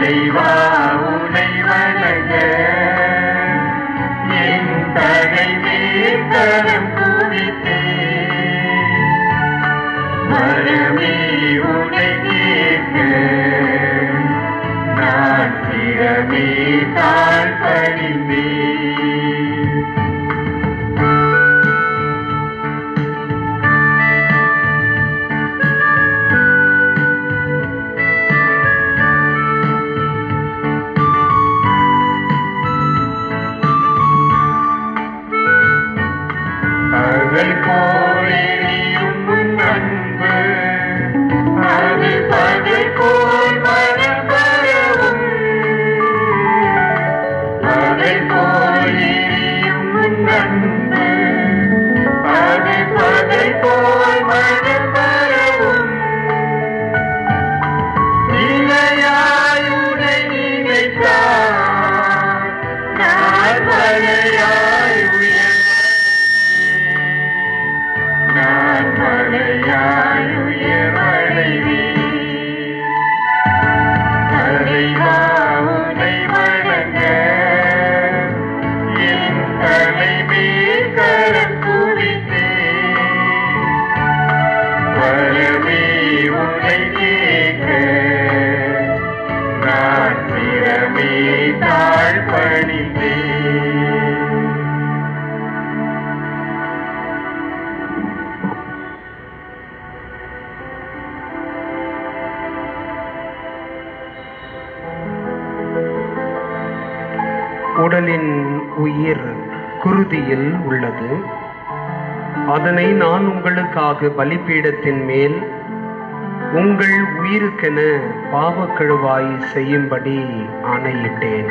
தலைவா உனை வணங்க என் தலை மேற்கரம் குவித்தே மரமே உனை கேட்க நான் சிரமே தாழ் பணிந்தே. பகல் போல் எரியும் உன் அன்பு அது பகல் போல் மனம் வரவும். பகல் போல் எரியும் உன் அன்பு அது பகல் போல் மனம் வரவும். நிலையாய் உனை நினைத்தார் நான் மலையாய் நான் மலையாய் உயர்வடைவேன். தலைவா உனை வணங்க என் தலை மேற்கரம் குவித்தேன் வரமே உனை கேட்க நான் சிரமே தாழ் பணிந்தேன். உடலின் உயிர் குருதியில் உள்ளது. அதனை நான் உங்களுக்காக பலிபீடத்தின் மேல் உங்கள் உயிருக்கென பாவக்கழுவாய் செய்யும்படி ஆணையிட்டேன்.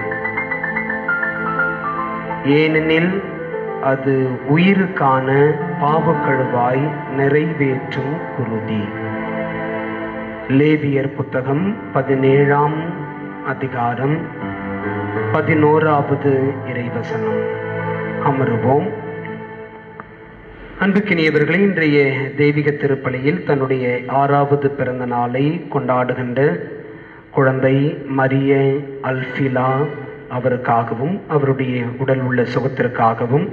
ஏனெனில் அது உயிருக்கான பாவக்கழுவாய் நிறைவேற்றும் குருதி. லேவியர் புத்தகம் 17ஆம் அதிகாரம் 11வது இறைவசனம். அமருவோம். அன்புக்கினியவர்களே, இன்றைய தெய்வீக திருப்பலியில் தன்னுடைய 6வது பிறந்த நாளை கொண்டாடுகின்ற குழந்தை மரிய அல்ஃபிலா அவருக்காகவும் அவருடைய உடல் உள்ள சுகத்திற்காகவும்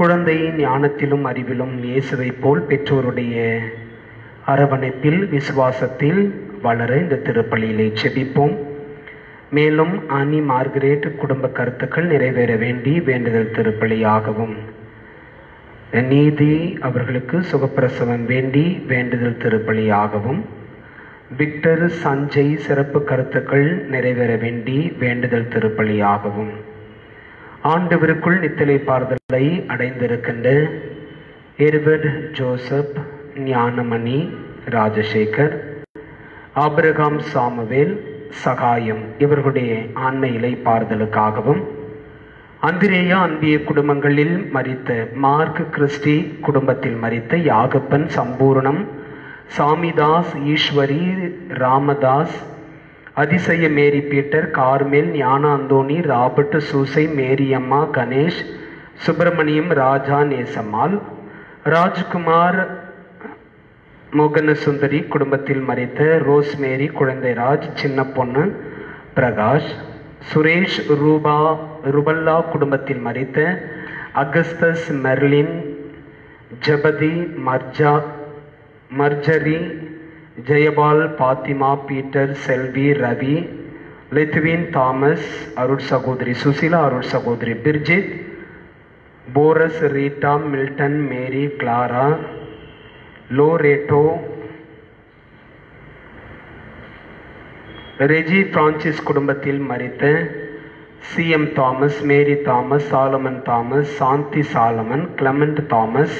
குழந்தை ஞானத்திலும் அறிவிலும் இயேசுவை போல் பெற்றோருடைய அரவணைப்பில் விசுவாசத்தில் வளர இந்த திருப்பலியிலே செபிப்போம். மேலும் ஆனி மார்கரெட் குடும்ப கருத்துக்கள் நிறைவேற வேண்டி வேண்டுதல் திருப்பலியாகவும், நீதி அவர்களுக்கு சுகப்பிரசவம் வேண்டி வேண்டுதல் திருப்பலியாகவும், விக்டர் சஞ்சய் சிறப்பு கருத்துக்கள் நிறைவேற வேண்டி வேண்டுதல் திருப்பலியாகவும், ஆண்டவருக்குள் நித்திலை பார்தலை அடைந்திருக்கின்ற Edward Joseph, Gnanamani, Rajasekar, Abraham Samuel, Sahayam இவர்களுடைய ஆன்ம இலை பார்தலுக்காகவும், அந்திரேயா அன்பிய குடும்பங்களில் மரித்த மார்க் கிறிஸ்டி குடும்பத்தில் மரித்த யாகப்பன், சம்பூர்ணம், சாமிதாஸ், ஈஸ்வரி, ராமதாஸ், அதிசய மேரி பீட்டர், கார்மேல், ஞான அந்தோணி, ராபர்ட், சூசை, மேரியம்மா, கணேஷ், சுப்பிரமணியம், ராஜா, நேசம்மாள், ராஜ்குமார், மோகன சுந்தரி குடும்பத்தில் மறைத்த ரோஸ்மேரி, குழந்தைராஜ், சின்ன பொண்ணு, பிரகாஷ், சுரேஷ், ருபல்லா குடும்பத்தில் மறைத்த அகஸ்தஸ், மெர்லின், ஜபதி, Marjorie, Jeyapal, Fathima, Peter, Selvi, Ravi, Lithwin, Thomas, அருட் சகோதரி சுசிலா, அருட் சகோதரி பிர்ஜித், போரஸ், Rita, Milton, Mary, Clara, Loretto, Reji Francis குடும்பத்தில் மரித்த C M Thomas, Mary Thomas, Solomon Thomas, Santhi Solomon, Clement Thomas,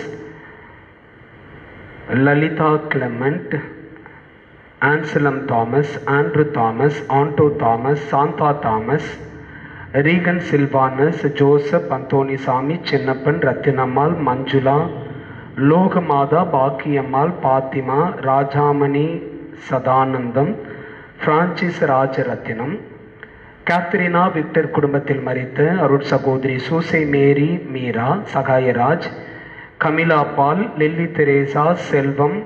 Lalitha Clement, Anselm Thomas, Andrew Thomas, Anto Thomas, Santha Thomas, Regan Silvanus, Joseph, Anthonisamy, Chinnappan, Rathinammal, Manjula, Logamatha, Bakkiyammal, Fathima, Rajamani, Sadanandam, Francis, Rajarathinam, Catherina, Victor குடும்பத்தில் மரித்த அருட் சகோதரி சூசை, மேரி, மீரா, சகாயராஜ், கமிலா பால், லில்லி தெரேசா, செல்வம்,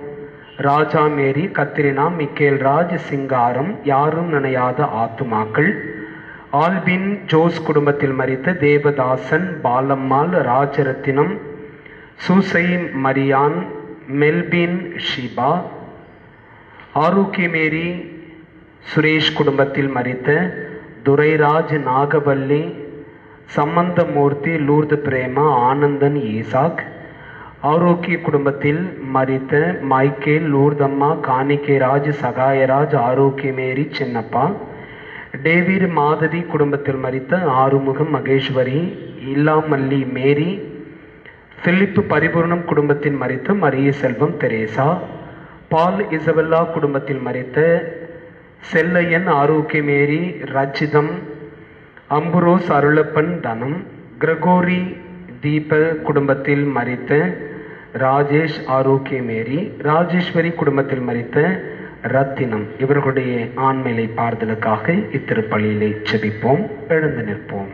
ராஜா மேரி, Katrina, Michael Raj, சிங்காரம், யாரும் நினையாத ஆத்துமாக்கள், Albin Jose குடும்பத்தில் மரித்த தேவதாசன், பாலம்மாள், ராஜரத்தினம், சூசை மரியான், மெல்பின் ஷிபா, ஆரோக்கியமேரி சுரேஷ் குடும்பத்தில் மரித்த துரைராஜ், நாகவல்லி, சம்பந்தமூர்த்தி, லூர்து பிரேமா, ஆனந்தன், ஈசாக், ஆரோக்கிய குடும்பத்தில் மரித்த மைக்கேல், லூர்தம்மா, காணிக்கைராஜ், சகாயராஜ், ஆரோக்கியமேரி, சின்னப்பா, டேவிட் மாதவி குடும்பத்தில் மரித்த ஆறுமுகம், மகேஸ்வரி, இல்லாமல்லி மேரி, பிலிப்பு பரிபூர்ணம் குடும்பத்தில் மரித்த மரிய செல்வம், தெரேசா, பால் இசபெல்லா குடும்பத்தில் மரித்த செல்லையன், ஆரோக்கியமேரி, ரச்சிதம், அம்புரோஸ், அருளப்பன், தனம், கிரகோரி தீப குடும்பத்தில் மரித்த ராஜேஷ், ஆரோக்கியமேரி, ராஜேஸ்வரி குடும்பத்தில் மரித்த ரத்தினம். இவர்களுடைய ஆண்மையை பார்தலுக்காக இத்திருப்பலியிலே செபிப்போம். எழுந்து நிற்போம்.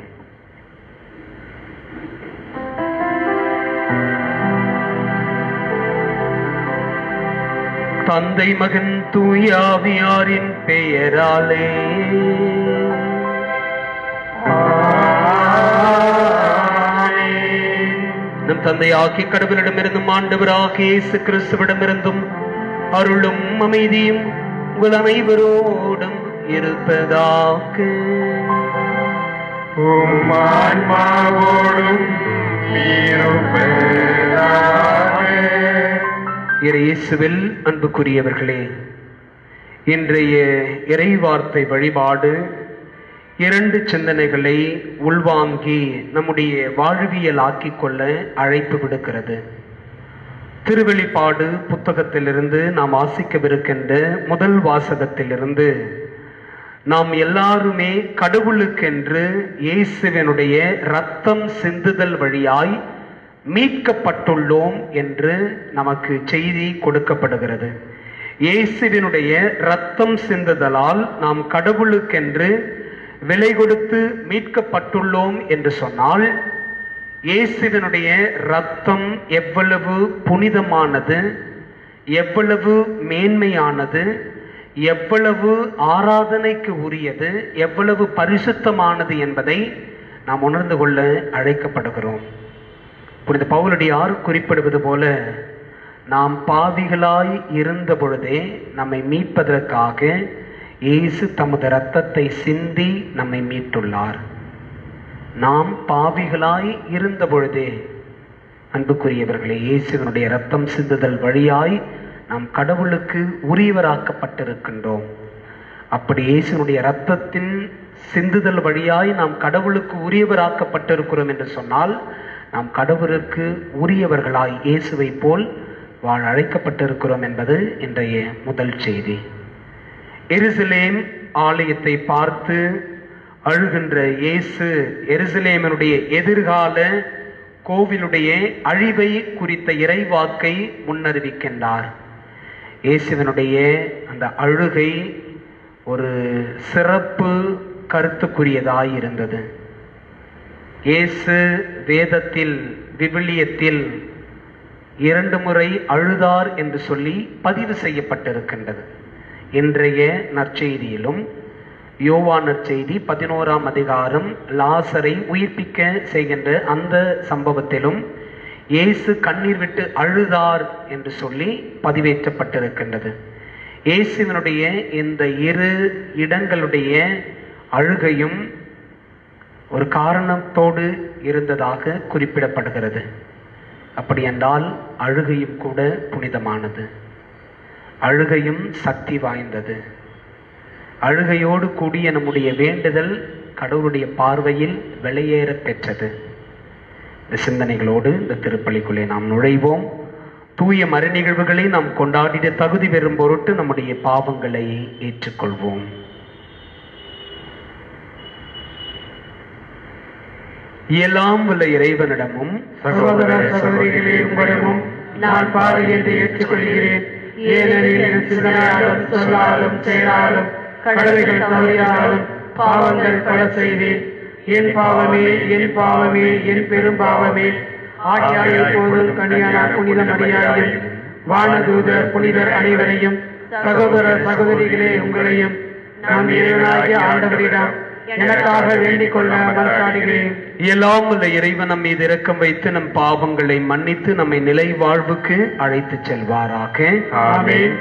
தந்தை, மகன், தூய ஆவியாரின் பெயராலே நம் தந்தையாகிய கடவுளிடமிருந்தும் ஆண்டவராகிய இயேசு கிறிஸ்துவிடமிருந்தும் அருளும் அமைதியும் உங்கள் அனைவரோடும் இருப்பதாக. உம் ஆன்மாவோடும் இருப்பதாக. இயேசுவில் அன்புக்குரியவர்களே, இன்றைய இறைவார்த்தை வழிபாடு 2 சிந்தனைகளை உள்வாங்கி நம்முடைய வாழ்வியல் ஆக்கிக்கொள்ள அழைப்பு விடுக்கிறது. திருவெளிப்பாடு புத்தகத்திலிருந்து நாம் வாசிக்கவிருக்கின்ற முதல் வாசகத்திலிருந்து நாம் எல்லாருமே கடவுளுக்கென்று இயேசுவினுடைய இரத்தம் சிந்துதல் வழியாய் மீட்கப்பட்டுள்ளோம் என்று நமக்கு செய்தி கொடுக்கப்படுகிறது. இயேசுவினுடைய இரத்தம் சிந்துதலால் நாம் கடவுளுக்கென்று விலை கொடுத்து மீட்கப்பட்டுள்ளோம் என்று சொன்னால், இயேசுவினுடைய இரத்தம் எவ்வளவு புனிதமானது, எவ்வளவு மேன்மையானது, எவ்வளவு ஆராதனைக்கு உரியது, எவ்வளவு பரிசுத்தமானது என்பதை நாம் உணர்ந்து கொள்ள அழைக்கப்படுகிறோம். புனித பவுலடியார் குறிப்பிடுவது போல, நாம் பாவிகளாய் இருந்த பொழுதே நம்மை மீட்பதற்காக இயேசு தமது இரத்தத்தை சிந்தி நம்மை மீட்டுள்ளார். நாம் பாவிகளாய் இருந்த பொழுதே அன்புக்குரியவர்களே, இயேசுவினுடைய இரத்தம் சிந்துதல் வழியாய் நாம் கடவுளுக்கு உரியவராக்கப்பட்டிருக்கின்றோம். அப்படி இயேசுவினுடைய இரத்தத்தின் சிந்துதல் வழியாய் நாம் கடவுளுக்கு உரியவராக்கப்பட்டிருக்கிறோம் என்று சொன்னால், நாம் கடவுளுக்கு உரியவர்களாய் இயேசுவை போல் வாழ அழைக்கப்பட்டிருக்கிறோம் என்பது இன்றைய முதல் செய்தி. எருசலேம் ஆலயத்தை பார்த்து அழுகின்ற இயேசு எருசலேமினுடைய எதிர்கால கோவிலுடைய அழிவை குறித்த இறைவாக்கை முன்னறிவிக்கின்றார். இயேசுவினுடைய அந்த அழுகை ஒரு சிறப்பு கருத்துக்குரியதாய் இருந்தது. இயேசு வேதத்தில், விவிலியத்தில் 2 முறை அழுதார் என்று சொல்லி பதிவு செய்யப்பட்டிருக்கின்றது. இன்றைய நற்செய்தியிலும், யோவான் நற்செய்தி 11ஆம் அதிகாரம் லாசரை உயிர்ப்பிக்க செய்கின்ற அந்த சம்பவத்திலும் இயேசு கண்ணீர் விட்டு அழுதார் என்று சொல்லி பதிவேற்றப்பட்டிருக்கின்றது. இயேசுவினுடைய இந்த 2 இடங்களுடைய அழுகையும் ஒரு காரணத்தோடு இருந்ததாக குறிப்பிடப்படுகிறது. அப்படி என்றால் அழுகையும் கூட புனிதமானது, அழுகையும் சக்தி வாய்ந்தது. அழுகையோடு கூடிய நம்முடைய வேண்டுதல் கடவுளுடைய பார்வையில் வெளியேற பெற்றது. இந்த சிந்தனைகளோடு இந்த திருப்பலிக்குள்ளே நாம் நுழைவோம். தூய மறை நிகழ்வுகளை நாம் கொண்டாடிட தகுதி பெறும் பொருட்டு நம்முடைய பாவங்களை ஏற்றுக்கொள்வோம். எல்லாம் உள்ள இறைவனிடமும் சகோதர சகோதரிகளே, உங்களிடமும் நான் பாவி என்று ஏற்றுக்கொள்கிறேன். ஏனெனில் என் சிந்தனையாலும் சொல்லாலும் செயலாலும் கடமைகள் தவறினாலும் பாவங்கள் பல செய்தேன். என் பாவமே, என் பாவமே, என் பெரும் பாவமே. ஆகியால் இப்போதும் கன்னியான புனித மரியாதையும் வானதூதர் புனிதர் அனைவரையும், சகோதர சகோதரிகளே உங்களையும் நம் இறைவனாகிய ஆண்டவரிடம் எனக்காக வேண்டிக் கொள்ள மன்றாடுகிறேன். எல்லாம் உள்ள இறைவன் நம் மீது இரக்கம் வைத்து நம் பாவங்களை மன்னித்து நம்மை நிலை வாழ்வுக்கு அழைத்து செல்வாராக. ஆமென்.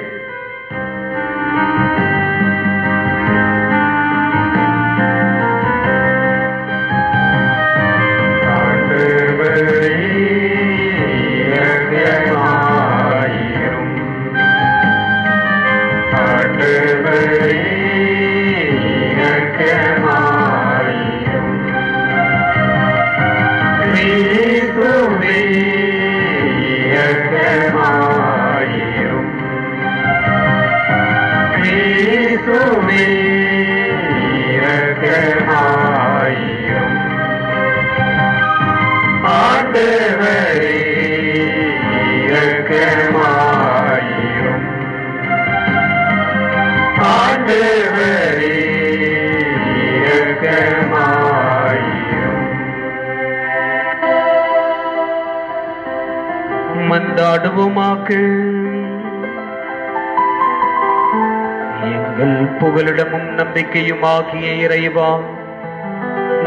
மன்றாடுவோமாக. எங்கள் புகலிடமும் நம்பிக்கையும் ஆகிய இறைவா,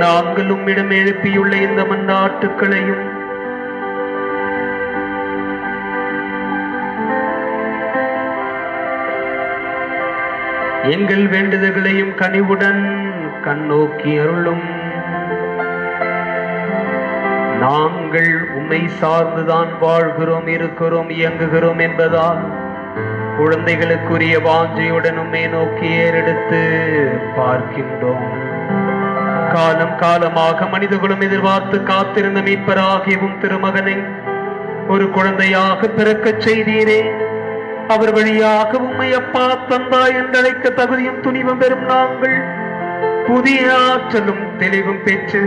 நாங்கள் உம்மிடம் எழுப்பியுள்ள இந்த மன்றாட்டுக்களையும் எங்கள் வேண்டுதல்களையும் கனிவுடன் கண்ணோக்கி அருளும். நாங்கள் உம்மை சார்ந்துதான் வாழ்கிறோம், இருக்கிறோம், இயங்குகிறோம் என்பதால் குழந்தைகளுக்குரிய வாஞ்சையுடன் உம்மை நோக்கி ஏறெடுத்து பார்க்கின்றோம். காலம் காலமாக மனிதர்களும் எதிர்பார்த்து காத்திருந்த மீட்பராகியவும் திருமகனை ஒரு குழந்தையாக பிறக்கச் செய்தீரே. அவர் வழியாக உம்மை அப்பா தந்தாய் என்றழைக்க தகுதியும் துணிவும் பெறும் நாங்கள் புதிய ஆற்றலும் தெளிவும் பெற்று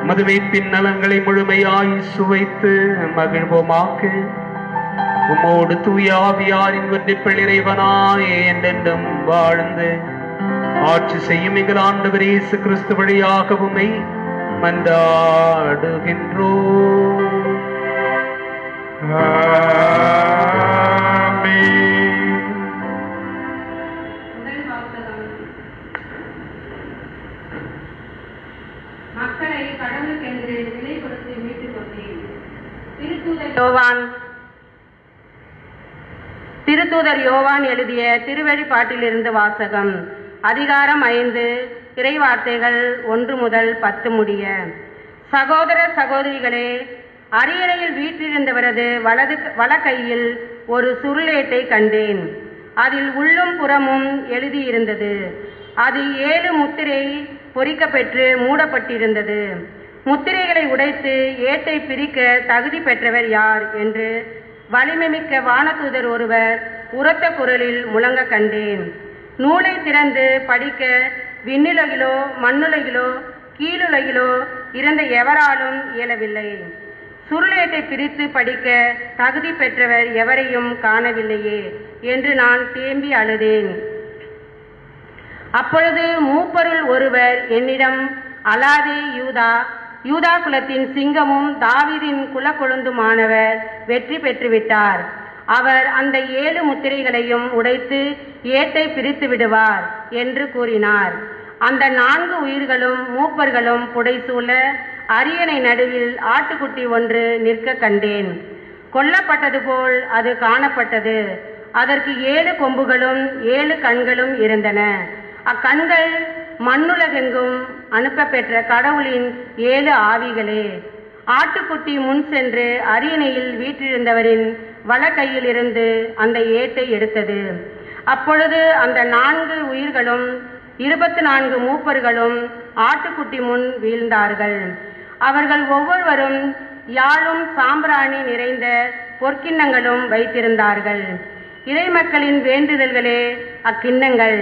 மதுவைப்பின் நலன்களை முழுமையாய் சுவைத்து மகிழ்வோமாக. உம்மோடு தூய ஆவியாரின் ஒன்றிப்பில் இறைவனாய் என்றென்றும் வாழ்ந்து ஆட்சி செய்யும் எங்கள் ஆண்டவர் இயேசு கிறிஸ்து வழியாக உம்மை மன்றாடுகின்றோம். மக்களை கடவுளுக்கென்று விலை கொடுத்து மீட்டுக் கொண்டேன். திருத்தூதர் யோவான் எழுதிய திருவெளிப்பாட்டிலிருந்து வாசகம். அதிகாரம் 5, இறைவார்த்தைகள் 1 முதல் 10 முடிய. சகோதர சகோதரிகளே, அரியணையில் வீற்றிருந்தவரது வலக்கையில் ஒரு சுருளேட்டை கண்டேன். அதில் உள்ளும் புறமும் எழுதியிருந்தது. அது 7 முத்திரை பொறிக்கப்பெற்று மூடப்பட்டிருந்தது. முத்திரைகளை உடைத்து ஏட்டை பிரிக்க தகுதி பெற்றவர் யார் என்று வலிமைமிக்க வானதூதர் ஒருவர் உரத்த குரலில் முழங்க கண்டேன். நூலை திறந்து படிக்க விண்ணுலகிலோ மண்ணுலகிலோ கீழுலகிலோ இருந்த எவராலும் இயலவில்லை. சுருளேட்டை பிரித்து படிக்க தகுதி பெற்றவர் எவரையும் காணவில்லையே என்று நான் தேம்பி அழுதேன். அப்பொழுது மூப்பருள் ஒருவர் என்னிடம், அலாதே யூதா, யூதா குலத்தின் சிங்கமும் தாவீதின் குலக்கொழுந்துமானவர் வெற்றி பெற்றுவிட்டார். அவர் அந்த 7 முத்திரைகளையும் உடைத்து ஏட்டை பிரித்து விடுவார் என்று கூறினார். அந்த 4 உயிர்களும் மூப்பர்களும் புடைசூழ அரியணை நடுவில் ஆட்டுக்குட்டி ஒன்று நிற்க கண்டேன். கொல்லப்பட்டது போல் அது காணப்பட்டது. அதற்கு 7 கொம்புகளும் 7 கண்களும் இருந்தன. அக்கண்கள் மண்ணுலகெங்கும் அனுப்ப பெற்ற கடவுளின் 7 ஆவிகளே. ஆட்டுக்குட்டி முன் சென்று அரியணையில் வீற்றிருந்தவரின் வலக்கையில் இருந்து அந்த ஏட்டை எடுத்தது. அப்பொழுது அந்த 4 உயிர்களும் 24 மூப்பர்களும் ஆட்டுக்குட்டி முன் வீழ்ந்தார்கள். அவர்கள் ஒவ்வொருவரும் யாழும் சாம்பிராணி நிறைந்த பொற்கிண்ணங்களும் வைத்திருந்தார்கள். இறைமக்களின் வேண்டுதல்களே அக்கிண்ணங்கள்.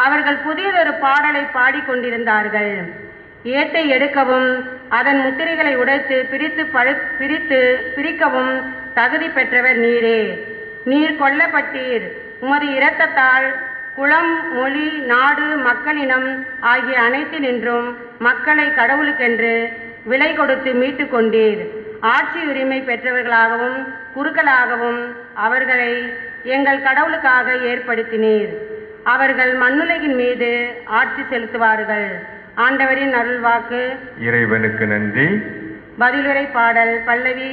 அவர்கள் புதியதொரு பாடலை பாடிக்கொண்டிருந்தார்கள். ஏட்டை எடுக்கவும் அதன் முத்திரைகளை உடைத்து பிரிக்கவும் தகுதி பெற்றவர் நீரே. நீர் கொல்லப்பட்டீர். உமது இரத்தத்தால் குலம், மொழி, நாடு, மக்களினம் ஆகிய அனைத்தினின்றும் மக்களை கடவுளுக்கென்று விலை கொடுத்து மீட்டு கொண்டீர். ஆட்சி உரிமை பெற்றவர்களாகவும் குருக்களாகவும் அவர்களை எங்கள் கடவுளுக்காக ஏற்படுத்தினீர். அவர்கள் மண்ணுலகின் மீது ஆட்சி செலுத்துவார்கள். ஆண்டவரின் அருள்வாக்கு. இறைவனுக்கு நன்றி. பதிலுரை பாடல் பல்லவி.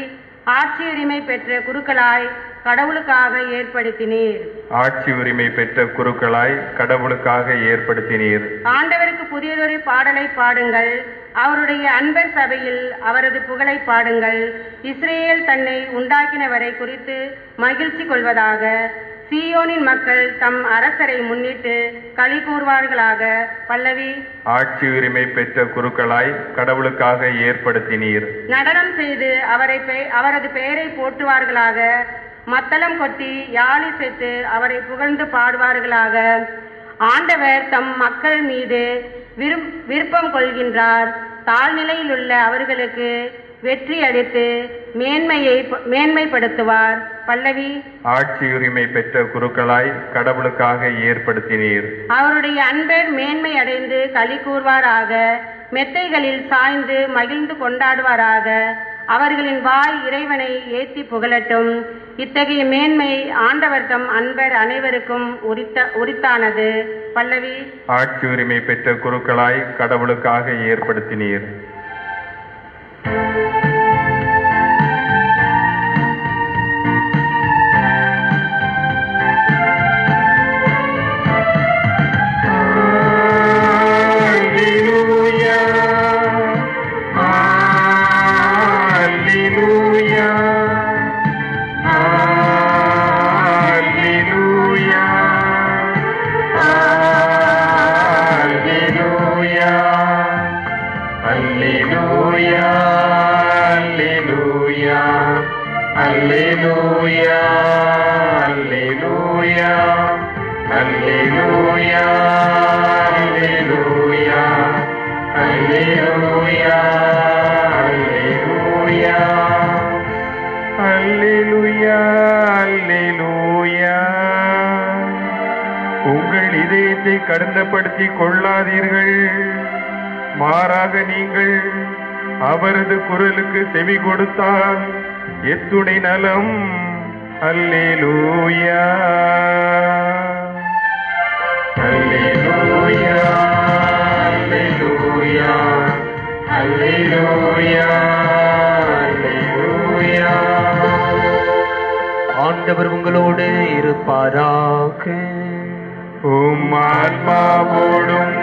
ஆட்சி உரிமை பெற்ற குருக்களாய் கடவுளுக்காக ஏற்படுத்தினீர். ஆட்சி உரிமை பெற்ற குருக்களாய் கடவுளுக்காக ஏற்படுத்தினீர். ஆண்டவருக்கு புதியதொரு பாடலை பாடுங்கள். அவருடைய அன்பர் சபையில் அவரது புகழை பாடுங்கள். இஸ்ரேல் தன்னை உண்டாக்கினவரை குறித்து மகிழ்ச்சி கொள்வதாக. சீயோனின் மக்கள் தம் அரசரை முன்னிட்டு களி கூறுவார்களாக. பல்லவி. ஆட்சி உரிமை பெற்ற குருக்களாய் கடவுளுக்காக ஏற்படுத்தினீர். நடனம் செய்து அவரது பெயரை போற்றுவார்களாக. மத்தளம் கொட்டி யாழி சேர்த்து அவரை புகழ்ந்து பாடுவார்களாக. ஆண்டவர் தம் மக்கள் மீது விருப்பம் கொள்கின்றார். தாழ்நிலையில் உள்ள அவர்களுக்கு வெற்றி அளித்து மேன்மைப்படுத்துவார். பல்லவி. ஆட்சி உரிமை பெற்ற குருக்களாய் கடவுளுக்காக ஏற்படுத்தினீர். அவருடைய அன்பர் மேன்மை அடைந்து களி கூறுவாராக. மெத்தைகளில் சாய்ந்து மகிழ்ந்து கொண்டாடுவாராக. அவர்களின் வாய் இறைவனை ஏத்தி புகழட்டும். இத்தகைய மேன்மை ஆண்டவர் தம் அன்பர் அனைவருக்கும் உரித்தானது. பல்லவி. ஆட்சி உரிமை பெற்ற குருக்களாய் கடவுளுக்காக ஏற்படுத்தினீர். உங்கள் இதயத்தை கடினப்படுத்தி கொள்ளாதீர்கள். மாறாக நீங்கள் அவரது குரலுக்கு செவி கொடுத்தால் எத்துணை நலம். அல்லேலூயா, அல்லேலூயா, அல்லேலூயா, அல்லேலூயா, அல்லேலூயா. ஆண்டவர் உங்களோடு இருப்பாராக. உம் ஆன்மாவோடும்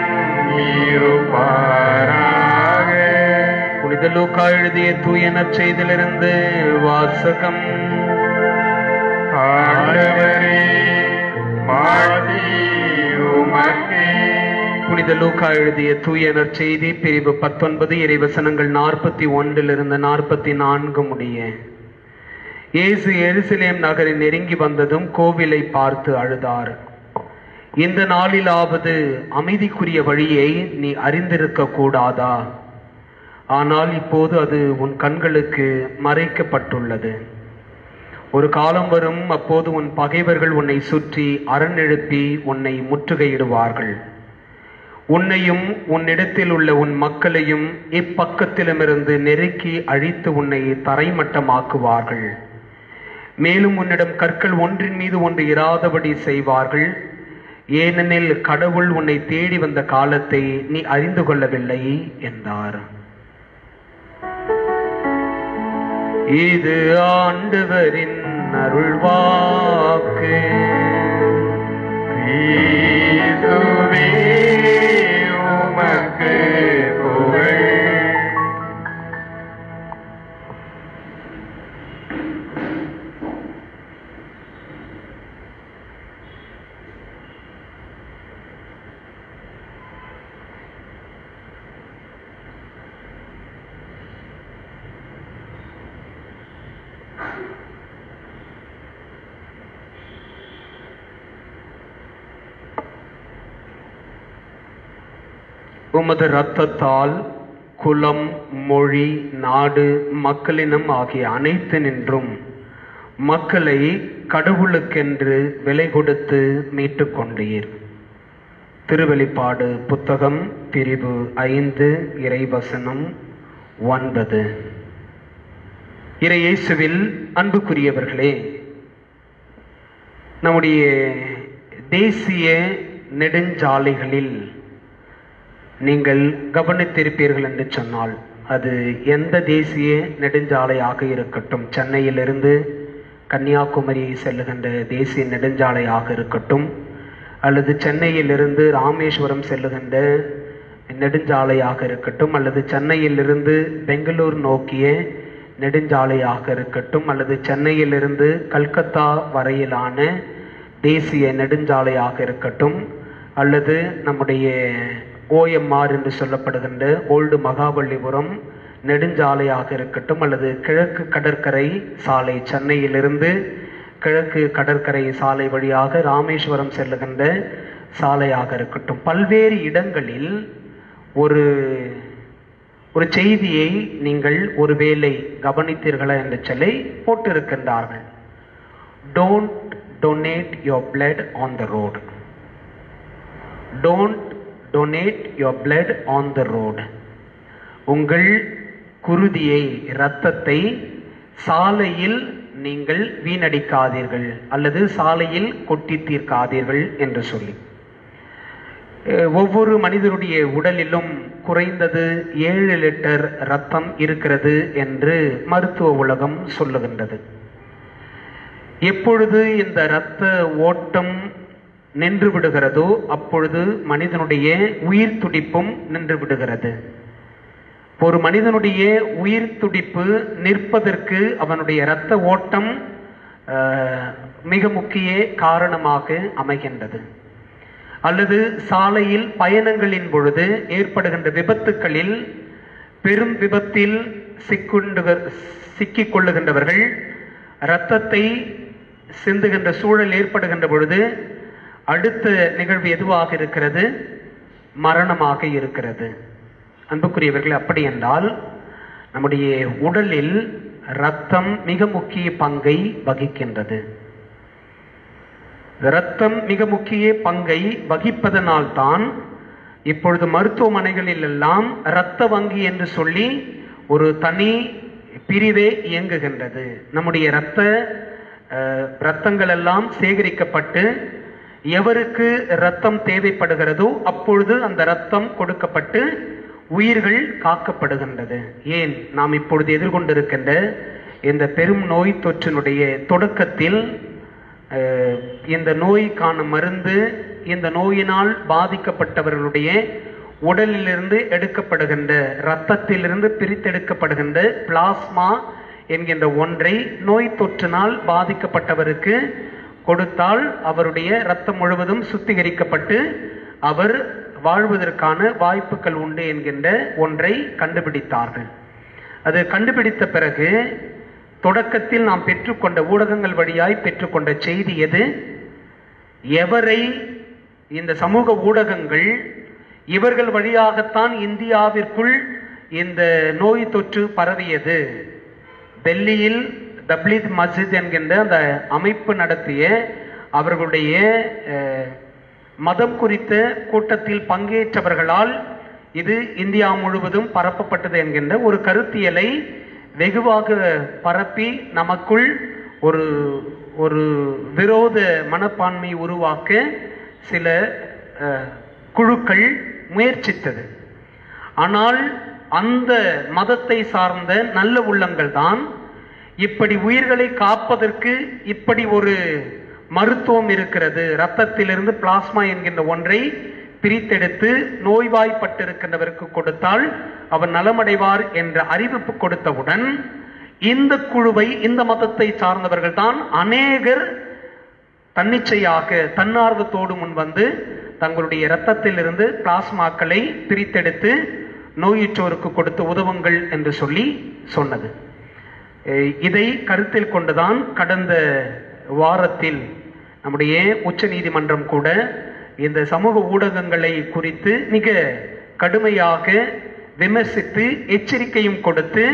இருப்பாராக. புனித லூக்கா எழுதிய தூய நற்செய்தியிலிருந்து வாசகம். ஆண்டவரே, மாட்சி உமக்கே. புனித லூக்கா எழுதிய தூய நற்செய்தி பிரிவு 19 இறைவசனங்கள் 41 44 முடிய. இயேசு எருசலேம் நகரில் நெருங்கி வந்ததும் கோவிலை பார்த்து அழுதார். இந்த நாளிலாவது அமைதிக்குரிய வழியை நீ அறிந்திருக்க கூடாதா? ஆனால் இப்போது அது உன் கண்களுக்கு மறைக்கப்பட்டுள்ளது. ஒரு காலம் வரும், அப்போது உன் பகைவர்கள் உன்னை சுற்றி அரணெழுப்பி உன்னை முற்றுகையிடுவார்கள். உன்னையும் உன்னிடத்தில் உள்ள உன் மக்களையும் இப்பக்கத்திலுமிருந்து நெருக்கி அழித்து உன்னை தரைமட்டமாக்குவார்கள். மேலும் உன்னிடம் கற்கள் ஒன்றின் மீது ஒன்று இராதபடி செய்வார்கள். ஏனெனில் கடவுள் உன்னை தேடி வந்த காலத்தை நீ அறிந்து கொள்ளவில்லை என்றார். இது ஆண்டவரின் அருள்வாக்கு. கிறிஸ்துவே உமக்கு புகழ். உமது இரத்தத்தால் குலம், மொழி, நாடு, மக்களினம் ஆகிய அனைத்து நின்றும் மக்களை கடவுளுக்கென்று விலை கொடுத்து மீட்டு கொண்டீர். திருவெளிப்பாடு புத்தகம் பிரிவு 5 இறைவசனம் 9. இறை இயேசுவில் அன்புக்குரியவர்களே, நம்முடைய தேசிய நெடுஞ்சாலைகளில் நீங்கள் கவனித்திருப்பீர்கள் என்று சொன்னால், அது எந்த தேசிய நெடுஞ்சாலையாக இருக்கட்டும், சென்னையிலிருந்து கன்னியாகுமரி செல்லுகின்ற தேசிய நெடுஞ்சாலையாக இருக்கட்டும், அல்லது சென்னையிலிருந்து ராமேஸ்வரம் செல்லுகின்ற நெடுஞ்சாலையாக இருக்கட்டும், அல்லது சென்னையிலிருந்து பெங்களூர் நோக்கிய நெடுஞ்சாலையாக இருக்கட்டும், அல்லது சென்னையிலிருந்து கல்கத்தா வரையிலான தேசிய நெடுஞ்சாலையாக இருக்கட்டும், அல்லது நம்முடைய OMR என்று சொல்லப்படுகின்ற ஓல்டு மகாபலிபுரம் நெடுஞ்சாலையாக இருக்கட்டும், அல்லது கிழக்கு கடற்கரை சாலை, சென்னையிலிருந்து கிழக்கு கடற்கரை சாலை வழியாக ராமேஸ்வரம் செல்லுகின்ற சாலையாக இருக்கட்டும், பல்வேறு இடங்களில் ஒரு செய்தியை நீங்கள் ஒருவேளை கவனித்தீர்களா என்று சொல்லி போட்டிருக்கின்றார்கள். Don't donate your blood on the road. Don't donate your blood on the road. உங்கள் குருதியை, இரத்தத்தை சாலையில் நீங்கள் வீணடிக்காதீர்கள் அல்லது சாலையில் கொட்டி தீர்க்காதீர்கள் என்று சொல்லி, ஒவ்வொரு மனிதனுடைய உடலிலும் குறைந்தது 7 லிட்டர் இரத்தம் இருக்கிறது என்று மருத்துவ உலகம் சொல்லுகின்றது. எப்பொழுது இந்த இரத்த ஓட்டம் நின்று விடுகிறதோ அப்பொழுது மனிதனுடைய உயிர் துடிப்பும் நின்று விடுகிறது. ஒரு மனிதனுடைய உயிர் துடிப்பு நிற்பதற்கு அவனுடைய இரத்த ஓட்டம் மிக முக்கிய காரணமாக அமைகின்றது. அல்லது சாலையில் பயணங்களின் பொழுது ஏற்படுகின்ற விபத்துக்களில், பெரும் விபத்தில் சிக்கிக் கொள்ளுகின்றவர்கள் இரத்தத்தை சிந்துகின்ற சூழல் ஏற்படுகின்ற பொழுது அடுத்த நிகழ்வு எதுவாக இருக்கிறது? மரணமாக இருக்கிறது. அன்புக்குரியவர்கள், அப்படி என்றால் நம்முடைய உடலில் இரத்தம் மிக முக்கிய பங்கை வகிக்கின்றது. இரத்தம் மிக முக்கிய பங்கை வகிப்பதனால்தான் இப்பொழுது மருத்துவமனைகளில் எல்லாம் இரத்த வங்கி என்று சொல்லி ஒரு தனி பிரிவே இயங்குகின்றது. நம்முடைய இரத்தங்கள் எல்லாம் சேகரிக்கப்பட்டு எவருக்கு இரத்தம் தேவைப்படுகிறதோ அப்பொழுது அந்த இரத்தம் கொடுக்கப்பட்டு உயிர்கள் காக்கப்படுகின்றது. ஏன், நாம் இப்பொழுது எதிர்கொண்டிருக்கின்ற இந்த பெரும் நோய் தொற்றினுடைய தொடக்கத்தில் இந்த நோய்க்கான மருந்து, இந்த நோயினால் பாதிக்கப்பட்டவர்களுடைய உடலிலிருந்து எடுக்கப்படுகின்ற இரத்தத்திலிருந்து பிரித்தெடுக்கப்படுகின்ற பிளாஸ்மா என்கின்ற ஒன்றை நோய் தொற்றினால் பாதிக்கப்பட்டவருக்கு கொடுத்தால் அவருடைய இரத்தம் முழுவதும் சுத்திகரிக்கப்பட்டு அவர் வாழ்வதற்கான வாய்ப்புகள் உண்டு என்கின்ற ஒன்றை கண்டுபிடித்தார்கள். அது கண்டுபிடித்த பிறகு தொடக்கத்தில் நாம் பெற்றுக்கொண்ட, ஊடகங்கள் வழியாய் பெற்றுக்கொண்ட செய்தி எது? எவரை இந்த சமூக ஊடகங்கள் இவர்கள் வழியாகத்தான் இந்தியாவிற்குள் இந்த நோய் தொற்று பரவியது. டெல்லியில் தப்லீக் மஸ்ஜித் என்கின்ற அந்த அமைப்பு நடத்திய அவர்களுடைய மதம் குறித்த கூட்டத்தில் பங்கேற்றவர்களால் இது இந்தியா முழுவதும் பரப்பப்பட்டது என்கின்ற ஒரு கருத்தியலை வெகுவாக பரப்பி நமக்குள் ஒரு விரோத மனப்பான்மை உருவாக்க சில குழுக்கள் முயற்சித்தது. ஆனால் அந்த மதத்தை சார்ந்த நல்ல உள்ளங்கள் தான் இப்படி உயிர்களை காப்பதற்கு இப்படி ஒரு மருத்துவம் இருக்கிறது, இரத்தத்திலிருந்து பிளாஸ்மா என்கின்ற ஒன்றை பிரித்தெடுத்து நோய்வாய்ப்பட்டிருக்கின்றவருக்கு கொடுத்தால் அவர் நலமடைவார் என்ற அறிவிப்பு கொடுத்தவுடன் இந்த குழுவை, இந்த மதத்தை சார்ந்தவர்கள் தான் அநேகர் தன்னிச்சையாக தன்னார்வத்தோடு முன்வந்து தங்களுடைய இரத்தத்திலிருந்து பிளாஸ்மாக்களை பிரித்தெடுத்து நோயுற்றோருக்கு கொடுத்து உதவுங்கள் என்று சொல்லி சொன்னது. இதை கருத்தில் கொண்டுதான் கடந்த வாரத்தில் நம்முடைய உச்ச நீதிமன்றம் கூட இந்த சமூக ஊடகங்களை குறித்து மிக கடுமையாக விமர்சித்து எச்சரிக்கையும் கொடுத்து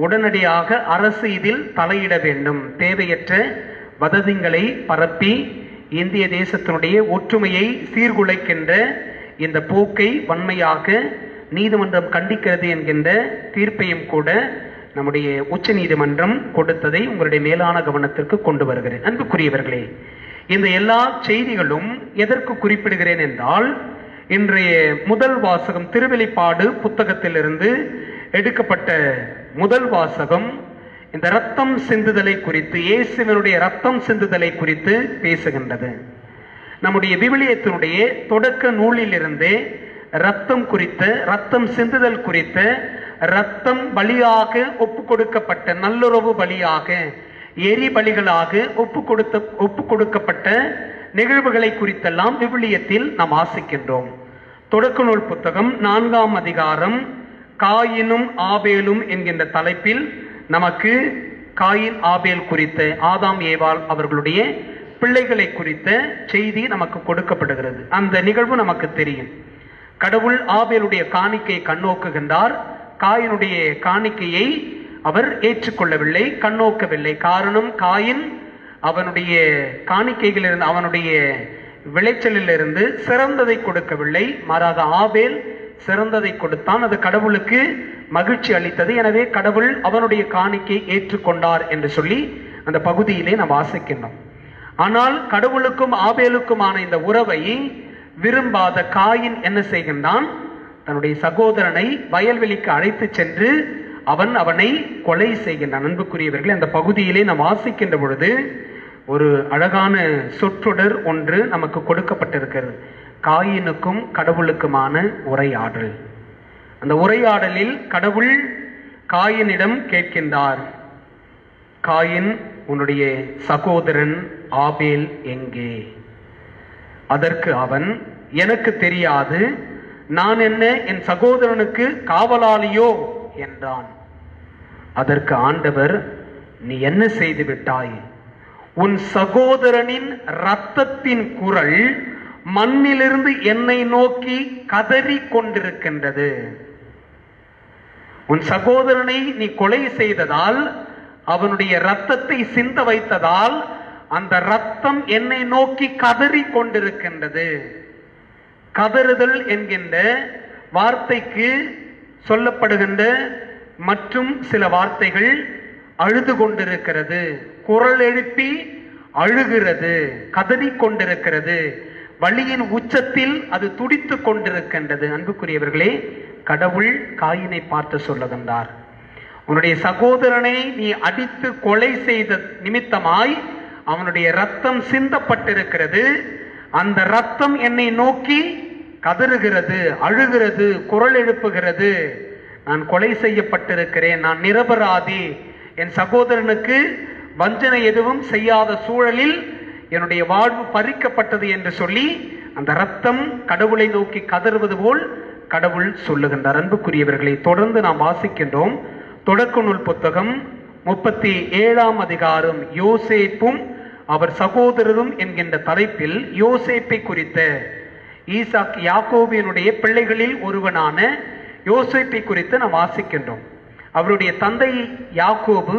உடனடியாக அரசு இதில் தலையிட வேண்டும், தேவையற்ற வதந்திகளை பரப்பி இந்திய தேசத்தினுடைய ஒற்றுமையை சீர்குலைக்கின்ற இந்த போக்கை வன்மையாக நீதிமன்றம் கண்டிக்கிறது என்கின்ற தீர்ப்பையும் கூட நம்முடைய உச்ச நீதிமன்றம் கொடுத்ததை உங்களுடைய மேலான கவனத்திற்கு கொண்டு வருகிறேன். அன்புக்குரியவர்களே, இந்த எல்லா செய்திகளும் எதற்கு குறிப்பிடுகிறேன் என்றால், இன்றைய முதல் வாசகம் திருவெளிப்பாடு புத்தகத்திலிருந்து எடுக்கப்பட்ட முதல் வாசகம் இந்த ரத்தம் சிந்துதலை குறித்து, இயேசுவினுடைய ரத்தம் சிந்துதலை குறித்து பேசுகின்றது. நம்முடைய விவிலியத்தினுடைய தொடக்க நூலிலிருந்தே ரத்தம் குறித்த, ரத்தம் சிந்துதல் குறித்த, ரத்தம் பலியாக ஒப்பு கொடுக்கப்பட்ட, நல்லுறவு பலியாக, எரி பலிகளாக ஒப்பு கொடுக்கப்பட்ட நிகழ்வுகளை குறித்தெல்லாம் விவிலியத்தில் நாம் வாசிக்கின்றோம். தொடக்க நூல் புத்தகம் 4ஆம் அதிகாரம் காயினும் ஆபேலும் என்கின்ற தலைப்பில் நமக்கு காயின் ஆபேல் குறித்த, ஆதாம் ஏவாள் அவர்களுடைய பிள்ளைகளை குறித்த செய்தி நமக்கு கொடுக்கப்படுகிறது. அந்த நிகழ்வு நமக்கு தெரியும். கடவுள் ஆபேலுடைய காணிக்கையை கண்ணோக்குகின்றார். காயினுடைய காணிக்கையை அவர் ஏற்றுக்கொள்ளவில்லை, கண்ணோக்கவில்லை. காரணம், காயின் அவனுடைய காணிக்கைகளிலிருந்து, அவனுடைய விளைச்சலிலிருந்து சிறந்ததை கொடுக்கவில்லை, மாறாக ஆபேல் சிறந்ததை கொடுத்தான். அது கடவுளுக்கு மகிழ்ச்சி அளித்தது. எனவே கடவுள் அவனுடைய காணிக்கை ஏற்றுக்கொண்டார் என்று சொல்லி அந்த பகுதியிலே நாம் வாசிக்கின்றோம். ஆனால் கடவுளுக்கும் ஆபேலுக்குமான இந்த உறவை விரும்பாத காயின் என்ன செய்கின்றான்? தன்னுடைய சகோதரனை வயல்வெளிக்கு அழைத்து சென்று அவனை கொலை செய்கின்றான். அன்புக்குரியவர்கள், அந்த பகுதியிலே நாம் வாசிக்கின்ற பொழுது ஒரு அழகான சொற்றொடர் ஒன்று நமக்கு கொடுக்கப்பட்டிருக்கிறது. காயினுக்கும் கடவுளுக்குமான உரையாடல். அந்த உரையாடலில் கடவுள் காயினிடம் கேட்கின்றார், காயின், உன்னுடைய சகோதரன் ஆபேல் எங்கே? அதற்கு அவன், எனக்கு தெரியாது, நான் என்ன என் சகோதரனுக்கு காவலாளியோ என்றான். அதற்கு ஆண்டவர், நீ என்ன செய்து விட்டாய்? உன் சகோதரனின் இரத்தத்தின் குரல் மண்ணிலிருந்து என்னை நோக்கி கதறி கொண்டிருக்கின்றது. உன் சகோதரனை நீ கொலை செய்ததால், அவனுடைய இரத்தத்தை சிந்த வைத்ததால், அந்த இரத்தம் என்னை நோக்கி கதறி கொண்டிருக்கின்றது. கதறுதல் என்கின்ற வார்த்தைக்கு சொல்லப்படுகின்ற மற்றும் சில வார்த்தைகள் அழுது கொண்டிருக்கிறது, குரல் எழுப்பி அழுகிறது, கதறி கொண்டிருக்கிறது, வலியின் உச்சத்தில் அது துடித்து கொண்டிருக்கின்றது. அன்புக்குரியவர்களே, கடவுள் காயினை பார்த்து சொல்லுகின்றார், உன்னுடைய சகோதரனை நீ அடித்து கொலை செய்த நிமித்தமாய் அவனுடைய இரத்தம் சிந்தப்பட்டிருக்கிறது. அந்த இரத்தம் என்னை நோக்கி கதறுகிறது, அழுகிறது, குரல் எழுப்புகிறது. நான் கொலை செய்யப்பட்டிருக்கிறேன், நான் நிரபராதி, என் சகோதரனுக்கு வஞ்சனை எதுவும் செய்யாத சூழலில் என்னுடைய வாழ்வு பறிக்கப்பட்டது என்று சொல்லி அந்த இரத்தம் கடவுளை நோக்கி கதறுவது போல் கடவுள் சொல்லுகின்றார். அன்புக்குரியவர்களை, தொடர்ந்து நாம் வாசிக்கின்றோம். தொடக்க நூல் புத்தகம் 37ஆம் அதிகாரம் யோசேப்பும் அவர் சகோதரரும் என்கின்ற தலைப்பில் யோசேப்பை குறித்த, ஈசாக் யாக்கோபினுடைய பிள்ளைகளில் ஒருவனான யோசேப்பை குறித்து நாம் வாசிக்கின்றோம். அவருடைய தந்தை யாக்கோபு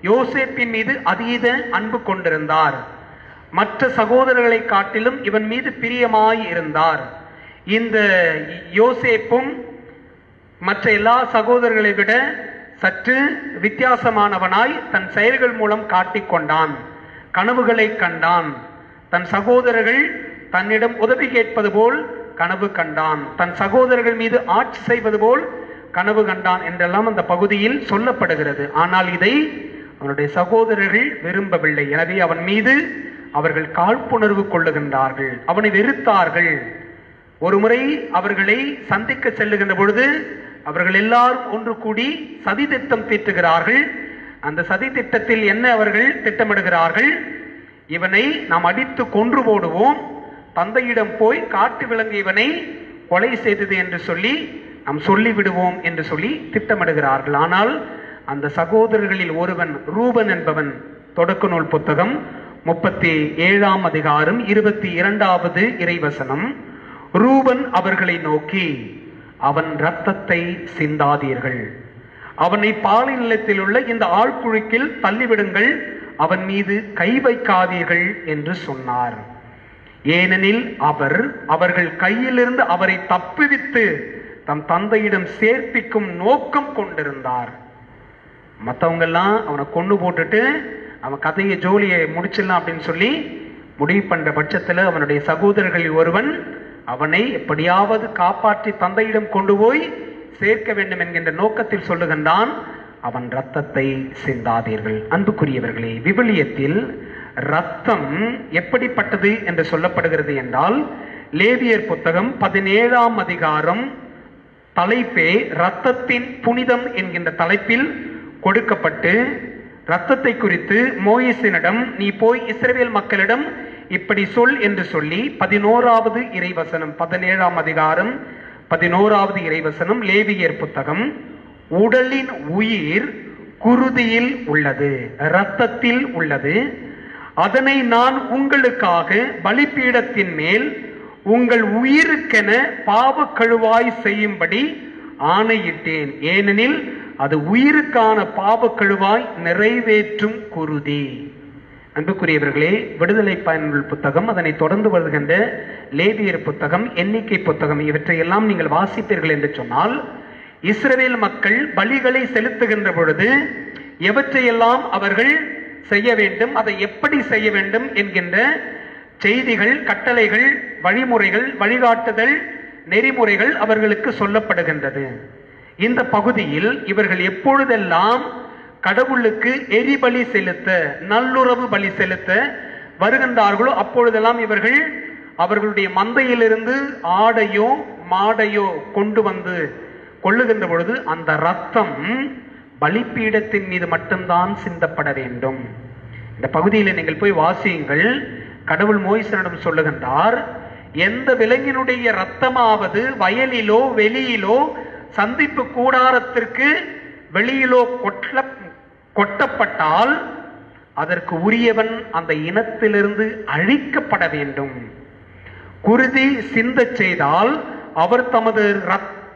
யோசேப்பின் மீது அதீத அன்பு கொண்டிருந்தார். மற்ற சகோதரர்களை காட்டிலும் இவன் மீது பிரியமாய் இருந்தார். இந்த யோசேப்பும் மற்ற எல்லா சகோதரர்களை விட சற்று வித்தியாசமானவனாய் தன் செயல்கள் மூலம் காட்டிக்கொண்டான். கனவுகளை கண்டான். தன் சகோதரர்கள் தன்னிடம் உதவி கேட்பது போல் கனவு கண்டான். தன் சகோதரர்கள் மீது ஆட்சி செய்வது போல் கனவு கண்டான் என்றெல்லாம் அந்த பகுதியில் சொல்லப்படுகிறது. ஆனால் இதை அவனுடைய சகோதரர்கள் விரும்பவில்லை. எனவே அவன் மீது அவர்கள் காழ்ப்புணர்வு கொள்ளுகின்றார்கள், அவனை வெறுத்தார்கள். ஒரு முறை அவர்களை சந்திக்க செல்லுகின்ற பொழுது அவர்கள் எல்லாரும் ஒன்று கூடி சதி திட்டம் தீட்டுகிறார்கள். அந்த சதி திட்டத்தில் என்ன அவர்கள் திட்டமிடுகிறார்கள்? இவனை நாம் அடித்து கொன்று போடுவோம், தந்தையிடம் போய் காட்டு விலங்கு இவனை கொலை செய்தது என்று சொல்லி நாம் சொல்லிவிடுவோம் என்று சொல்லி திட்டமிடுகிறார்கள். ஆனால் அந்த சகோதரர்களில் ஒருவன் ரூபன் என்பவன், தொடக்க நூல் புத்தகம் 37ஆம் அதிகாரம் 22வது இறைவசனம், ரூபன் அவர்களை நோக்கி, அவன் இரத்தத்தை சிந்தாதீர்கள், அவனை பாலை நிலத்தில் உள்ள இந்த ஆழ்குழிக்கில் தள்ளிவிடுங்கள், அவன் மீது கை வைக்காதீர்கள் என்று சொன்னார். ஏனெனில் அவர்கள் கையிலிருந்து அவரை தப்புவித்து தம் தந்தையிடம் சேர்ப்பிக்கும் நோக்கம் கொண்டிருந்தார். மற்றவங்கெல்லாம் அவனை கொண்டு போட்டுட்டு அவன் கதையை ஜோலியை முடிச்சிடலாம் அப்படின்னு சொல்லி முடிவு பண்ற பட்சத்தில் அவனுடைய சகோதரர்களில் ஒருவன் அவனை எப்படியாவது காப்பாற்றி தந்தையிடம் கொண்டு போய் சேர்க்க வேண்டும் என்கின்ற நோக்கத்தில் சொல்லுகின்றான், அவன் இரத்தத்தை சிந்தாதீர்கள். அன்புக்குரியவர்களே, விவிலியத்தில் இரத்தம் எப்படிப்பட்டது என்று சொல்லப்படுகிறது என்றால், லேவியர் புத்தகம் 17ஆம் அதிகாரம் தலைப்பே இரத்தத்தின் புனிதம் என்கின்ற தலைப்பில் கொடுக்கப்பட்டு, இரத்தத்தை குறித்து மோயிசினிடம் நீ போய் இஸ்ரவேல் மக்களிடம் இப்படி சொல் என்று சொல்லி 11வது இறைவசனம், 17ஆம் அதிகாரம் 11வது இறைவசனம், லேவியர் புத்தகம், உடலின் உயிர் குருதியில் உள்ளது, இரத்தத்தில் உள்ளது. அதனை நான் உங்களுக்காக பலிபீடத்தின் மேல் உங்கள் உயிருக்கென பாவ கழுவாய் செய்யும்படி ஆணையிட்டேன். ஏனெனில் அது உயிருக்கான பாவ கழுவாய் நிறைவேற்றும் குருதி. அன்புக்குரியவர்களே, விடுதலை பயன்கள் புத்தகம், அதனை தொடர்ந்து வருகின்ற லேவியர் புத்தகம், எண்ணிக்கை புத்தகம், இவற்றையெல்லாம் நீங்கள் வாசிப்பீர்கள் என்று சொன்னால், இஸ்ரவேல் மக்கள் பலிகளை செலுத்துகின்ற பொழுது எவற்றையெல்லாம் அவர்கள் செய்ய வேண்டும், அதை எப்படி செய்ய வேண்டும் என்கின்ற செய்திகள், கட்டளைகள், வழிமுறைகள், வழிகாட்டுதல், நெறிமுறைகள் அவர்களுக்கு சொல்லப்படுகின்றது. இந்த பகுதியில் இவர்கள் எப்பொழுதெல்லாம் கடவுளுக்கு எரிபலி செலுத்த, நல்லுறவு பலி செலுத்த வருகின்றார்களோ அப்பொழுதெல்லாம் இவர்கள் அவர்களுடைய மந்தையிலிருந்து ஆடையோ மாடையோ கொண்டு வந்து கொள்ளுகின்ற பொழுது அந்த இரத்தம் பலிபீடத்தின் மீது மட்டும்தான் சிந்தப்பட வேண்டும். இந்த பகுதியில் நீங்கள் போய் வாசியுங்கள். கடவுள் மோயிசனிடம் சொல்லுகின்றார், எந்த விலங்கினுடைய இரத்தமாவது வயலிலோ வெளியிலோ சந்திப்பு கூடாரத்திற்கு வெளியிலோ கொட்டப்பட்டால் அதற்கு உரியவன் அந்த இனத்திலிருந்து அழிக்கப்பட வேண்டும். குருதி சிந்த செய்தால் அவர்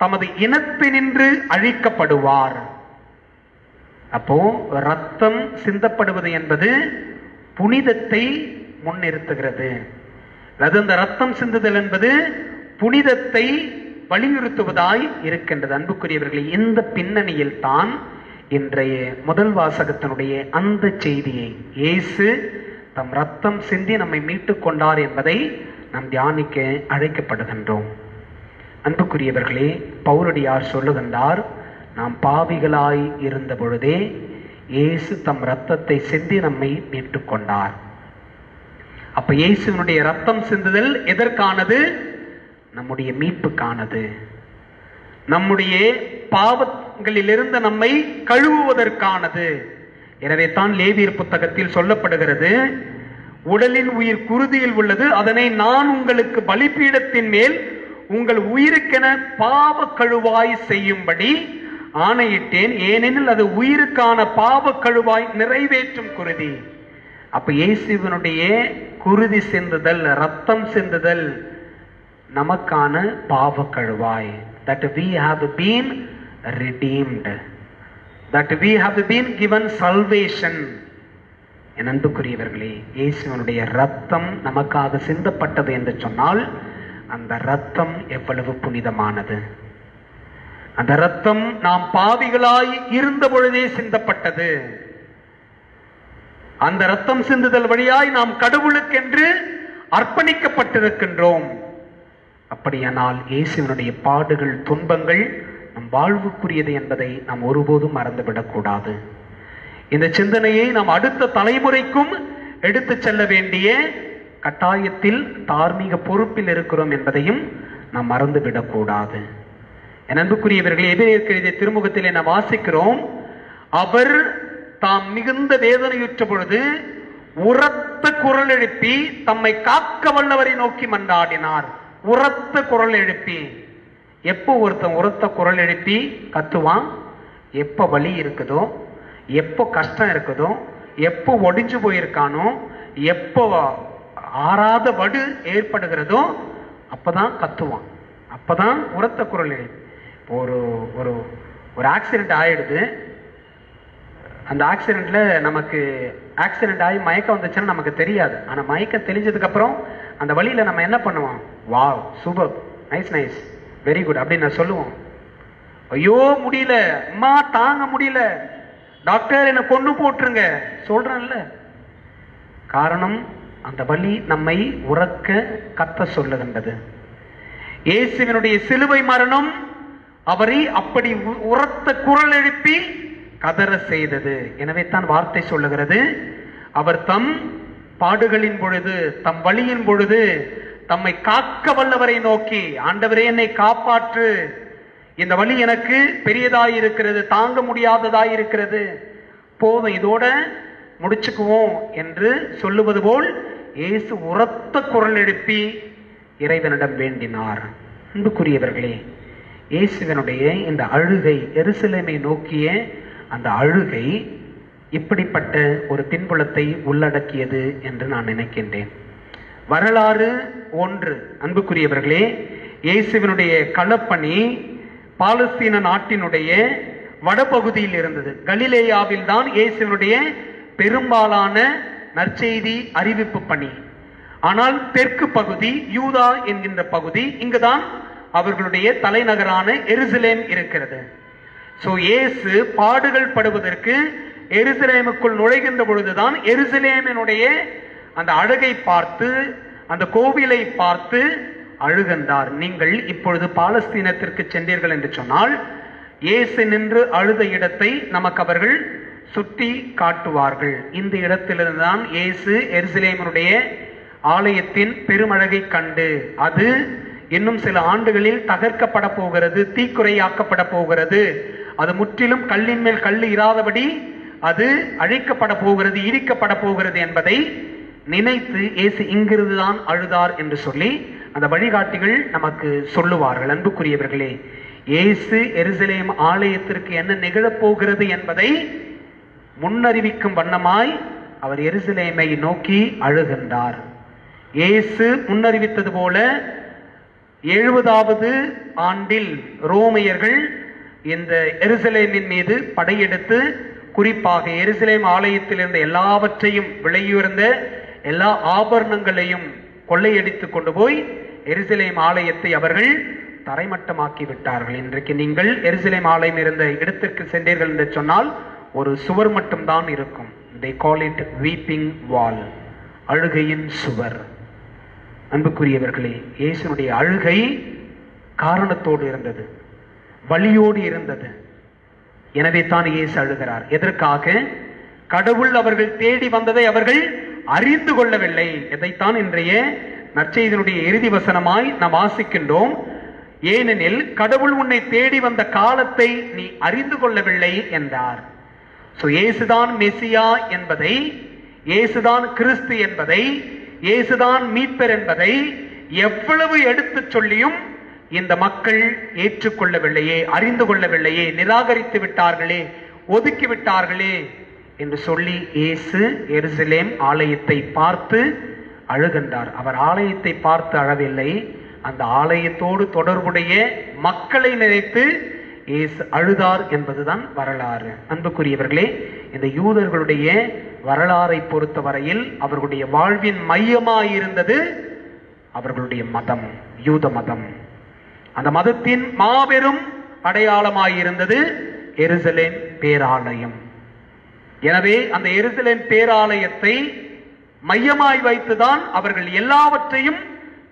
தமது இனத்தினின்று அழிக்கப்படுவார். அப்போ ரத்தம் சிந்தப்படுவது என்பது புனிதத்தை முன்னிறுத்துகிறது. அந்த ரத்தம் சிந்துதல் என்பது புனிதத்தை வலியுறுத்துவதாய் இருக்கின்றது. அன்புக்குரியவர்களே, இந்த பின்னணியில் தான் இன்றைய முதல் வாசகத்தினுடைய அந்த செய்தியை, இயேசு தம் ரத்தம் சிந்தி நம்மை மீட்டுக் கொண்டார் என்பதை நாம் தியானிக்க அழைக்கப்படுகின்றோம். அன்புக்குரியவர்களே, பவுலடியார் சொல்லுகின்றார், நாம் பாவிகளாய் இருந்த பொழுதே இயேசு தம் ரத்தத்தை சிந்தி நம்மை மீட்டுக் கொண்டார். அப்ப இயேசுவினுடைய ரத்தம் சிந்துதல் எதற்கானது? நம்முடைய மீட்புக்கானது, நம்முடைய பாவங்களிலிருந்து நம்மை கழுவுவதற்கானது. எனவே தான் லேவியர் புத்தகத்தில் சொல்லப்படுகிறது, உடலின் உயிர் குருதியில் உள்ளது, அதனை நான் உங்களுக்கு பலிபீடத்தின் மேல் உங்கள் உயிருக்கென பாவ கழுவாய் செய்யும்படி ஆணையிட்டேன். ஏனெனில் அது உயிருக்கான பாவ கழுவாய் நிறைவேற்றும் குருதி. அப்ப இயேசுவினுடைய குருதி சிந்துதல், ரத்தம் சிந்துதல் நமக்கான பாவ கழுவாய். That we have been redeemed, that we have been given salvation. என் அன்புக்குரியவர்களே, இயேசுவினுடைய ரத்தம் நமக்காக சிந்தப்பட்டது என்று சொன்னால் அந்த ரத்தம் எவ்வளவு புனிதமானது. அந்த ரத்தம் நாம் பாவிகளாய் இருந்த பொழுதே சிந்தப்பட்டது. அந்த ரத்தம் சிந்துதல் வழியாய் நாம் கடவுளுக்கென்று அர்ப்பணிக்கப்பட்டிருக்கின்றோம். அப்படியானால் இயேசுவினுடைய பாடுகள், துன்பங்கள் நம் வாழ்வுக்குரியது என்பதை நாம் ஒருபோதும் மறந்துவிடக் கூடாது. இந்த சிந்தனையை நாம் அடுத்த தலைமுறைக்கும் எடுத்து செல்ல வேண்டிய கட்டாயத்தில், தார்மீக பொறுப்பில் இருக்கிறோம் என்பதையும் நாம் மறந்துவிடக் கூடாது. என் அன்புக்குரியவர்களே, எபிரேயருக்கு எழுதிய திருமுகத்திலே நாம் வாசிக்கிறோம், அவர் தாம் மிகுந்த வேதனையுற்ற பொழுது உரத்த குரல் எழுப்பி தம்மை காக்க வல்லவரை நோக்கி மன்றாடினார். உரத்த குரல் எழுப்பி. எப்போ ஒருத்தன் உரத்த குரல் எழுப்பி கத்துவான்? எப்போ வலி இருக்குதோ, எப்போ கஷ்டம் இருக்குதோ, எப்போ ஒடிஞ்சு போயிருக்கானோ, எப்போ ஆறாத வடு ஏற்படுகிறதோ அப்பதான் கத்துவான், அப்பதான் உரத்த குரல் எழுப்பி. ஒரு ஒரு ஒரு ஆக்சிடென்ட் ஆயிடுது. அந்த ஆக்சிடென்ட்ல நமக்கு ஆக்சிடென்ட் ஆகி மயக்கம் வந்துச்சுன்னா நமக்கு தெரியாது. ஆனா மயக்கம் தெளிஞ்சதுக்கு அப்புறம் அந்த வழியில நம்ம என்ன பண்ணுவோம்? Wow, super, nice nice, very good அப்படின்னு நான் சொல்லுவோம். ஐயோ முடியல, அம்மா தாங்க முடியல, டாக்டர் என்ன கொண்டு போட்டுருங்க சொல்றேன்ல. காரணம், அந்த வலி நம்மை உறக்க கத்த சொல்லுகின்றது. இயேசுவினுடைய சிலுவை மரணம் அவரை அப்படி உரத்த குரல் எழுப்பி கதற செய்தது. எனவே தான் வார்த்தை சொல்லுகிறது, அவர் தம் பாடுகளின் பொழுது, தம் வலியின் பொழுது தம்மை காக்க வல்லவரை நோக்கி, ஆண்டவரே என்னை காப்பாற்று, இந்த வலி எனக்கு பெரியதாய் இருக்கிறது, தாங்க முடியாததாய் இருக்கிறது, போதும் இதோட முடிச்சுக்குவோம் என்று சொல்லுவது போல் இயேசு உரத்த குரல் எழுப்பி இறைவனிடம் வேண்டினார். அன்புக்குரியவர்களே, இயேசுவினுடைய இந்த அழுகை, எருசலேமை நோக்கிய அந்த அழுகை இப்படிப்பட்ட ஒரு பின்புலத்தை உள்ளடக்கியது என்று நான் நினைக்கின்றேன். வரலாறு 1. அன்புக்குரியவர்களே, இயேசுவினுடைய களப்பணி பாலஸ்தீன நாட்டினுடைய வடபகுதியில் இருந்தது. கலிலேயாவில் தான் இயேசுவினுடைய பெரும்பாலான நற்செய்தி அறிவிப்பு பணி. ஆனால் தெற்கு பகுதி, யூதா என்கின்ற பகுதி, இங்குதான் அவர்களுடைய தலைநகரான எருசலேம் இருக்கிறது. சோ இயேசு பாடுகள் படுவதற்கு எருசலேமுக்குள் நுழைகின்ற பொழுதுதான் எருசலேமினுடைய அந்த அழகை பார்த்து, அந்த கோவிலை பார்த்து அழுகின்றார். நீங்கள் இப்பொழுது பாலஸ்தீனத்திற்கு சென்றீர்கள் என்று சொன்னால், இயேசு நின்று அழுத இடத்தை நமக்கு அவர்கள் சுட்டி காட்டுவார்கள். இந்த இடத்திலிருந்துதான் இயேசு எருசலேமினுடைய ஆலயத்தின் பெருமழகை கண்டு, அது இன்னும் சில ஆண்டுகளில் தகர்க்கப்பட போகிறது, தீக்குறையாக்கப்பட போகிறது, அது முற்றிலும் கல்லின் மேல் கல் இராதபடி அது அழிக்கப்பட போகிறது, இடிக்கப்பட போகிறது என்பதை நினைத்து இயேசு இங்கிருந்துதான் அழுதார் என்று சொல்லி அந்த வழிகாட்டிகள் நமக்கு சொல்லுவார்கள். அன்புக்குரியவர்களே, இயேசு எருசலேம் ஆலயத்திற்கு என்ன நிகழப்போகிறது என்பதை முன்னறிவிக்கும் வண்ணமாய் அவர் எருசலேமை நோக்கி அழுகின்றார். இயேசு முன்னறிவித்தது போல 70வது ஆண்டில் ரோமையர்கள் இந்த எருசலேமின் மீது படையெடுத்து, குறிப்பாக எருசலேம் ஆலயத்தில் இருந்த எல்லாவற்றையும், விலையுயர்ந்த எல்லா ஆபரணங்களையும் கொள்ளையடித்து கொண்டு போய் எருசலேம் ஆலயத்தை அவர்கள் தரைமட்டமாக்கி விட்டார்கள். இன்றைக்கு நீங்கள் எருசலேம் ஆலயம் இருந்த இடத்திற்கு சென்றீர்கள் என்று சொன்னால் ஒரு சுவர் மட்டும்தான் இருக்கும். they call it weeping wall, அழுகையின் சுவர். அன்புக்குரியவர்களே, இயேசுனுடைய அழுகை காரணத்தோடு இருந்தது, வலியோடு இருந்தது. எனவே தான் இயேசு அழுகிறார். எதற்காக? கடவுள் அவர்கள் தேடி வந்ததை அவர்கள் அறிந்து கொள்ளவில்லை. இதைத்தான் இன்றைய நற்செய்தியினுடைய இறுதி வசனமாய் நாம் வாசிக்கின்றோம். ஏனெனில் கடவுள் உன்னை தேடி வந்த காலத்தை நீ அறிந்து கொள்ளவில்லை என்றார். இயேசுதான் மெசியா என்பதை, இயேசுதான் கிறிஸ்து என்பதை, இயேசுதான் மீட்பர் என்பதை எவ்வளவு எடுத்து சொல்லியும் இந்த மக்கள் ஏற்றுக்கொள்ளவில்லையே, அறிந்து கொள்ளவில்லையே, நிராகரித்து விட்டார்களே, ஒதுக்கி விட்டார்களே என்று சொல்லி இயேசு எருசலேம் ஆலயத்தை பார்த்து அழுகின்றார். அவர் ஆலயத்தை பார்த்து அழவில்லை, அந்த ஆலயத்தோடு தொடர்புடைய மக்களை நினைத்து இயேசு அழுதார் என்பதுதான் வரலாறு. அன்புக்குரியவர்களே, இந்த யூதர்களுடைய வரலாறை பொறுத்தவரையில் அவர்களுடைய வாழ்வின் மையமாயிருந்தது அவர்களுடைய மதம், யூத மதம். அந்த மதத்தின் மாபெரும் அடையாளமாயிருந்தது எருசலேம் பேராலயம். எனவே அந்த எருசலேம் பேராலயத்தை மையமாய் வைத்துதான் அவர்கள் எல்லாவற்றையும்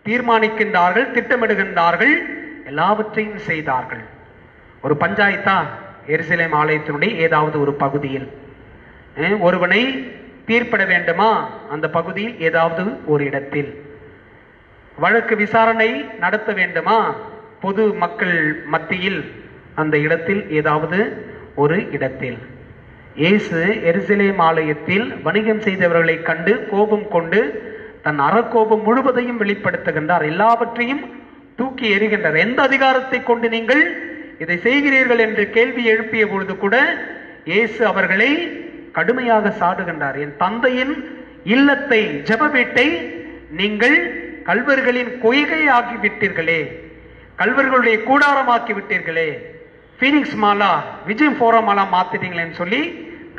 தீர்மானிக்கின்றார்கள், திட்டமிடுகின்றார்கள், எல்லாவற்றையும் செய்தார்கள். ஒரு பஞ்சாயத்தா எருசலேம் ஆலயத்தினுடைய ஏதாவது ஒரு பகுதியில் ஒருவனை தீர்ப்பிட வேண்டுமா, அந்த பகுதியில் ஏதாவது ஒரு இடத்தில் வழக்கு விசாரணை நடத்த வேண்டுமா, பொது மக்கள் மத்தியில் அந்த இடத்தில் ஏதாவது ஒரு இடத்தில். இயேசு எருசலேம் ஆலயத்தில் வணிகம் செய்தவர்களை கண்டு கோபம் கொண்டு தன் அறக்கோபம் முழுவதையும் வெளிப்படுத்துகின்றார். எல்லாவற்றையும் தூக்கி எறிகின்றார். எந்த அதிகாரத்தை கொண்டு நீங்கள் இதை செய்கிறீர்கள் என்று கேள்வி எழுப்பிய பொழுது கூட இயேசு அவர்களை கடுமையாக சாடுகின்றார். என் தந்தையின் இல்லத்தை, ஜெப வீட்டை நீங்கள் கல்வர்களின் கொய்கை ஆக்கி விட்டீர்களே, கல்வர்களுடைய கூடாரமாக்கி விட்டீர்களே, பீனிக்ஸ் மாலா, விஜயம் போரா மாலா மாத்திட்டீங்களேன்னு சொல்லி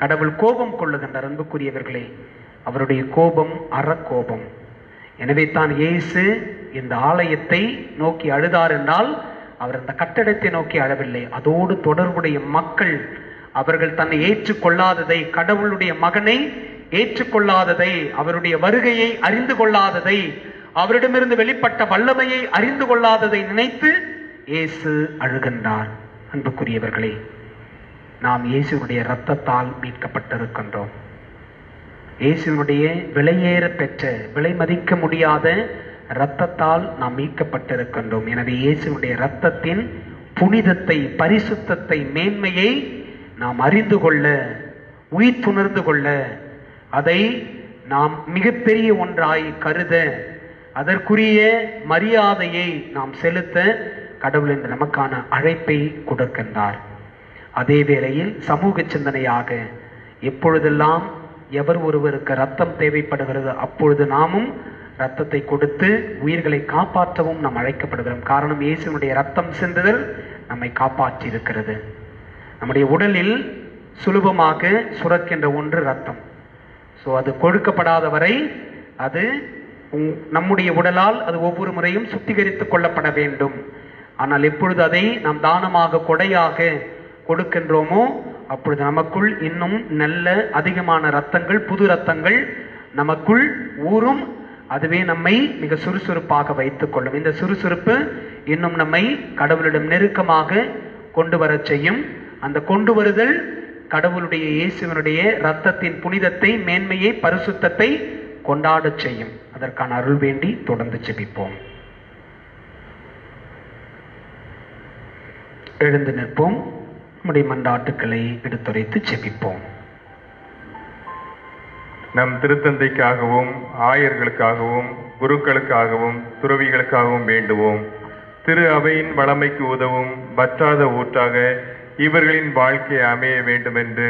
கடவுள் கோபம் கொள்ளுகின்றார். அன்புக்குரியவர்களே, அவருடைய கோபம் அறக்கோபம். எனவே தான் இயேசு இந்த ஆலயத்தை நோக்கி அழுதார் என்றால் அவர் அந்த கட்டடத்தை நோக்கி அழவில்லை, அதோடு தொடர்புடைய மக்கள், அவர்கள் தன்னை ஏற்றுக்கொள்ளாததை, கடவுளுடைய மகனை ஏற்றுக்கொள்ளாததை, அவருடைய வருகையை அறிந்து கொள்ளாததை, அவரிடமிருந்து வெளிப்பட்ட வல்லமையை அறிந்து கொள்ளாததை நினைத்து இயேசு அழுகின்றார். அன்புக்குரியவர்களே, நாம் இயேசுடைய இரத்தத்தால் மீட்கப்பட்டிருக்கின்றோம். இயேசுடைய விலையேற பெற்ற, விலை மதிக்க முடியாத இரத்தத்தால் நாம் மீட்கப்பட்டிருக்கின்றோம். எனவே இயேசுடைய இரத்தத்தின் புனிதத்தை, பரிசுத்தத்தை, மேன்மையை நாம் அறிந்து கொள்ள, உயிர் துணர்ந்து கொள்ள, அதை நாம் மிகப்பெரிய ஒன்றாய் கருத, அதற்குரிய மரியாதையை நாம் செலுத்த கடவுள் என்று நமக்கான அழைப்பை கொடுக்கின்றார். அதே வேளையில் சமூக சிந்தனையாக எப்பொழுதெல்லாம் எவர் ஒருவருக்கு ரத்தம் தேவைப்படுகிறது அப்பொழுது நாமும் ரத்தத்தை கொடுத்து உயிர்களை காப்பாற்றவும் நாம் அழைக்கப்படுகிறோம். காரணம், இயேசுனுடைய ரத்தம் சிந்துதல் நம்மை காப்பாற்றி இருக்கிறது. நம்முடைய உடலில் சுலபமாக சுரக்கின்ற ஒன்று ரத்தம். அது கொடுக்கப்படாத வரை அது நம்முடைய உடலால் அது ஒவ்வொரு முறையும் சுத்திகரித்துக் கொள்ளப்பட வேண்டும். ஆனால் எப்பொழுது அதை நாம் தானமாக, கொடையாக கொடுக்கின்றோமோ அப்பொழுது நமக்குள் இன்னும் நல்ல அதிகமான இரத்தங்கள், புது இரத்தங்கள் நமக்குள் ஊறும். அதுவே நம்மை மிக சுறுசுறுப்பாக வைத்துக் கொள்ளும். இந்த சுறுசுறுப்பு இன்னும் நம்மை கடவுளிடம் நெருக்கமாக கொண்டு வர செய்யும். அந்த கொண்டு வருதல் கடவுளுடைய இயேசுவினுடைய இரத்தத்தின் புனிதத்தை, மேன்மையை, பரிசுத்தத்தை கொண்டாட செய்யும். அதற்கான அருள் வேண்டி தொடர்ந்து ஜெபிப்போம். எழுந்து நிற்போம். நம்முடைய மன்றாட்டுக்களை எடுத்துரைத்து ஜெபிப்போம். நம் திருத்தந்தைக்காகவும், ஆயர்களுக்காகவும், குருக்களுக்காகவும், துறவிகளுக்காகவும் வேண்டுவோம். திரு அவையின் வளமைக்கு உதவும் வற்றாத ஊற்றாக இவர்களின் வாழ்க்கை அமைய வேண்டும் என்று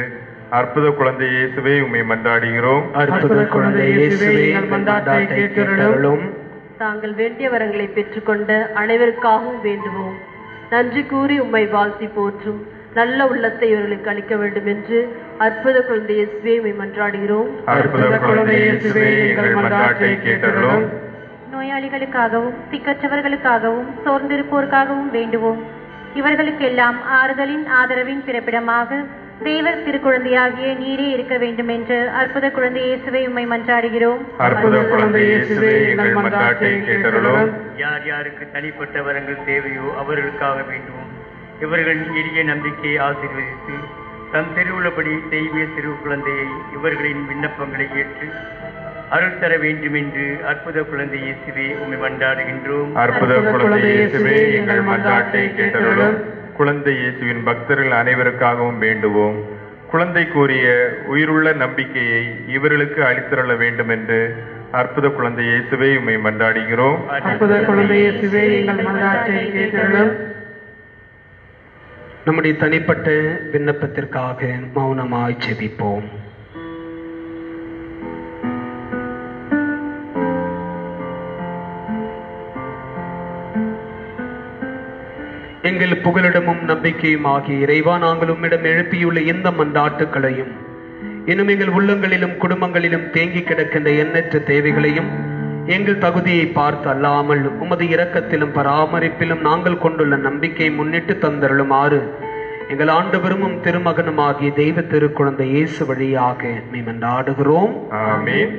அற்புத குழந்தை இயேசுவே உம்மை மன்றாடுகிறோம். அற்புத குழந்தை இயேசுவே, எங்கள் மன்றாட்டை கேட்டருளும். தாங்கள் வேண்டிய வரங்களை பெற்றுக்கொண்ட அனைவருக்காகவும் வேண்டுவோம். நன்றி கூறி உம்மை வாழ்த்தி போற்றும் நல்ல உள்ளத்தை இவர்களுக்கு அளிக்க வேண்டும் என்று அற்புத குழந்தை இயேசுவே உம்மை மன்றாடுகிறோம். அற்புத குழந்தை இயேசுவே, எங்கள் மன்றாட்டை கேட்டருளும். நோயாளிகளுக்காகவும், திக்கற்றவர்களுக்காகவும், சோர்ந்திருப்போருக்காகவும் வேண்டுவோம். இவர்களுக்கெல்லாம் ஆறுதலின், ஆதரவின் பிறப்பிடமாக தேவர் திருக்குழந்தையாகிய நீரே இருக்க வேண்டும் என்று அற்புத குழந்தை இயேசுவை உம்மை மன்றாடுகிறோம். அற்புத குழந்தை இயேசுவே, எங்கள் மன்றாட்டை கேட்டருளும். யார் யாருக்கு தனிப்பட்ட வரங்கள் தேவையோ அவர்களுக்காக வேண்டுவோம். இவர்களின் எளிய நம்பிக்கையை ஆசீர்வதித்து தம் திருவுள்ளபடி தெய்வீக திரு குழந்தையை இவர்களின் விண்ணப்பங்களை ஏற்று அருள் தர வேண்டும் என்று அற்புத குழந்தை இயேசுவே உம்மை மன்றாடுகின்றோம். அற்புத குழந்தை இயேசுவே, எங்கள் மன்றாட்டை கேட்டருளும். குழந்தை இயேசுவின் பக்தர்கள் அனைவருக்காகவும் வேண்டுவோம். குழந்தை கூறிய உயிருள்ள நம்பிக்கையை இவர்களுக்கு அளித்தருள வேண்டும் என்று அற்புத குழந்தை இயேசுவே உம்மை மன்றாடுகிறோம். அற்புத குழந்தை இயேசுவே, எங்கள் மன்றாட்டை கேட்டருளும். நம்முடைய தனிப்பட்ட விண்ணப்பத்திற்காக மௌனமாய் ஜெபிப்போம். எங்கள் புகலிடமும் நம்பிக்கையும் ஆகிய இறைவா, நாங்கள் உம்மிடம் எழுப்பியுள்ள இந்த மன்றாட்டுக்களையும் இன்னும் எங்கள் உள்ளங்களிலும் குடும்பங்களிலும் தேங்கி கிடக்கின்ற எண்ணற்ற தேவைகளையும் எங்கள் தகுதியை பார்த்து அல்லாமல் உமது இரக்கத்திலும் பராமரிப்பிலும் நாங்கள் கொண்டுள்ள நம்பிக்கையை முன்னிட்டு தந்தருளுமாறு எங்கள் ஆண்டவரும் திருமகனும் ஆகிய தெய்வ திருக்குழந்தை இயேசு வழியாக மன்றாடுகிறோம். ஆமென்.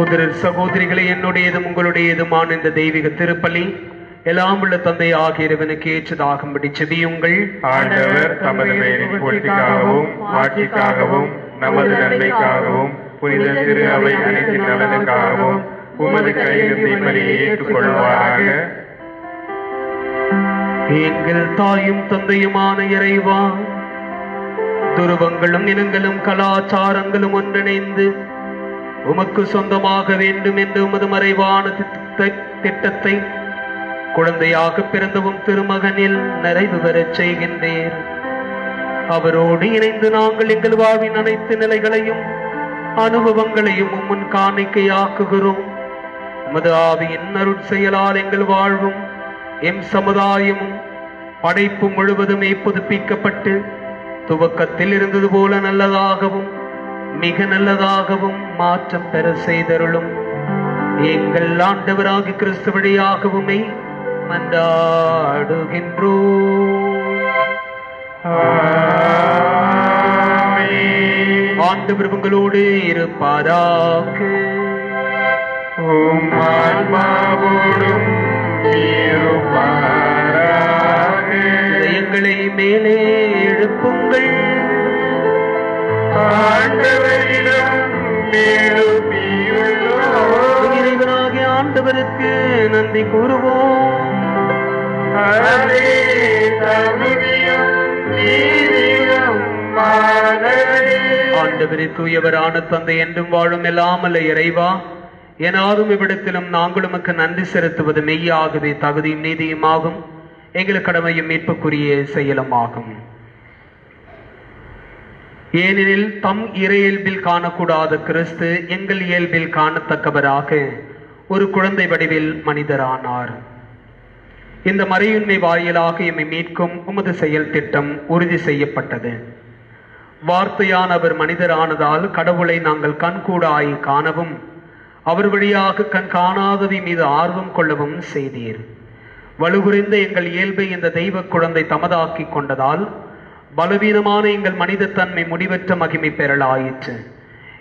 சகோதரர் சகோதரிகளை, என்னுடையதும் உங்களுடையதுமான இந்த தெய்வீக திருப்பலி எல்லாம் உள்ள தந்தை ஆகிய இறைவனுக்கு ஏற்றதாகும்படி செபியுங்கள். ஆண்டவர் தமது பெயரின் புகழ்ச்சிக்காகவும் ஆட்சிக்காகவும் நமது நன்மைக்காகவும் புனித திரு அவை அனைத்தின் நலனுக்காகவும் உமது கையில் தீபலியை ஏற்றுக்கொள்வாராக. எங்கள் தாயும் தந்தையுமான இறைவா, துருவங்களும் இனங்களும் கலாச்சாரங்களும் ஒன்றிணைந்து உமக்கு சொந்தமாக வேண்டும் என்று உமது மறைவான திட்டத்தை குழந்தையாக பிறந்தவும் திருமகனில் நிறைவு பெறச் செய்கின்றீர். அவரோடு இணைந்து நாங்கள் எங்கள் வாழ்வின் அனைத்து நிலைகளையும் அனுபவங்களையும் முன் காணிக்கையாக்குகிறோம். உமது ஆவியின் அருட்செயலால் எங்கள் வாழ்வும் எம் சமுதாயமும் படைப்பு முழுவதுமே புதுப்பிக்கப்பட்டு துவக்கத்தில் இருந்தது போல நல்லதாகவும் மிக நல்லதாகவும் மாற்றம் பெற செய்தருளும். எங்கள் ஆண்டவராகிய கிறிஸ்து வழியாகவுமே மன்றாடுகின்றோம். ஆண்டவர் உங்களோடு இருப்பாராக. இதயங்களை மேலே எழுப்புங்கள். இறைவனாகிய ஆண்டவருக்கு நன்றி கூறுவோம். ஆண்டவரே தூயவரான தந்தை, என்றும் வாழும் எல்லாமல்ல இறைவா, எனாலும் இவ்விடத்திலும் நாங்கள் உமக்கு நன்றி செலுத்துவது மெய்யாகவே தகுதியும் நீதியுமாகும், எங்கள் கடமையும் மீட்புக்குரிய செயலுமாகும். ஏனெனில் தம் இறையியல்பில் காணக்கூடாத கிறிஸ்து எங்கள் இயல்பில் காணத்தக்கவராக ஒரு குழந்தை வடிவில் மனிதரானார். இந்த மறையுண்மை வாயிலாக எம்மை மீட்கும் உமது செயல் திட்டம் உறுதி செய்யப்பட்டது. வார்த்தையான அவர் மனிதரானதால் கடவுளை நாங்கள் கண்கூடாய் காணவும் அவர் வழியாக கண் காணாதவை மீது ஆர்வம் கொள்ளவும் செய்தீர். வலுகுறைந்த எங்கள் இயல்பை இந்த தெய்வ குழந்தை தமதாக்கி கொண்டதால் பலவீனமான எங்கள் மனிதத்தன்மை முடிவற்ற மகிமை பெறலாயிற்று.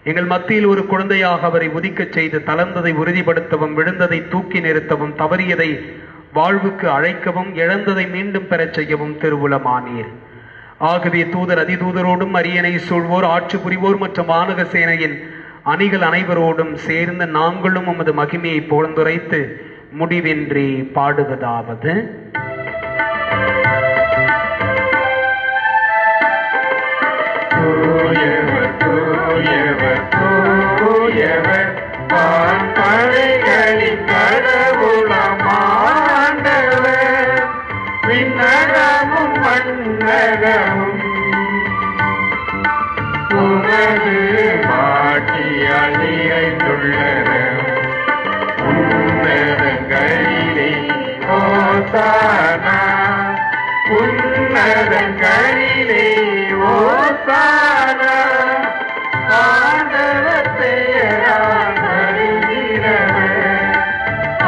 எங்கள் மத்தியில் ஒரு குழந்தையாக அவரை உதிக்கச் செய்து தளர்ந்ததை உறுதிப்படுத்தவும், விழுந்ததை தூக்கி நிறுத்தவும், தவறியதை வாழ்வுக்கு அழைக்கவும், இழந்ததை மீண்டும் பெறச் செய்யவும் திருவுளமானீர். ஆகவே தூதர் அதிதூதரோடும் அரியணை சூழ்வோர் ஆட்சி புரிவோர் மற்றும் வானக சேனையின் அணிகள் அனைவரோடும் சேர்ந்து நாங்களும் உமது மகிமையை புகழ்ந்துரைத்து முடிவின்றி பாடுவதாவது: படைகளின் கடவுளமாண்டவர், விண்ணகமும் மண்ணகமும் உமது மாட்டியால் நிறைந்துள்ளன. உன்னதங்களிலே ஓசானா, உன்னதங்களிலே ஓசானா. ஆண்டவர் பெயரால் வருகிறவர்,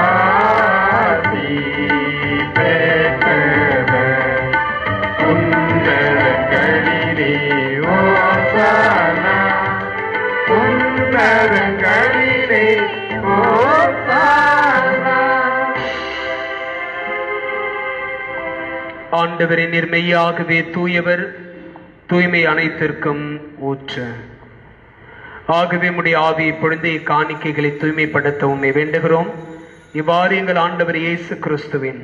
ஆசி பெற்றவர். உன்னதங்களிலே ஓசானா, உன்னதங்களிலே ஓசானா. ஆண்டவரின் நிர்மையாகவே தூயவர், தூய்மை அனைத்திற்கும் ஊற்று. ஆகவே உம்முடைய ஆவியை பொழுது காணிக்கைகளை தூய்மைப்படுத்தவும் வேண்டுகிறோம். இவ்வாறு எங்கள் ஆண்டவர் இயேசு கிறிஸ்துவின்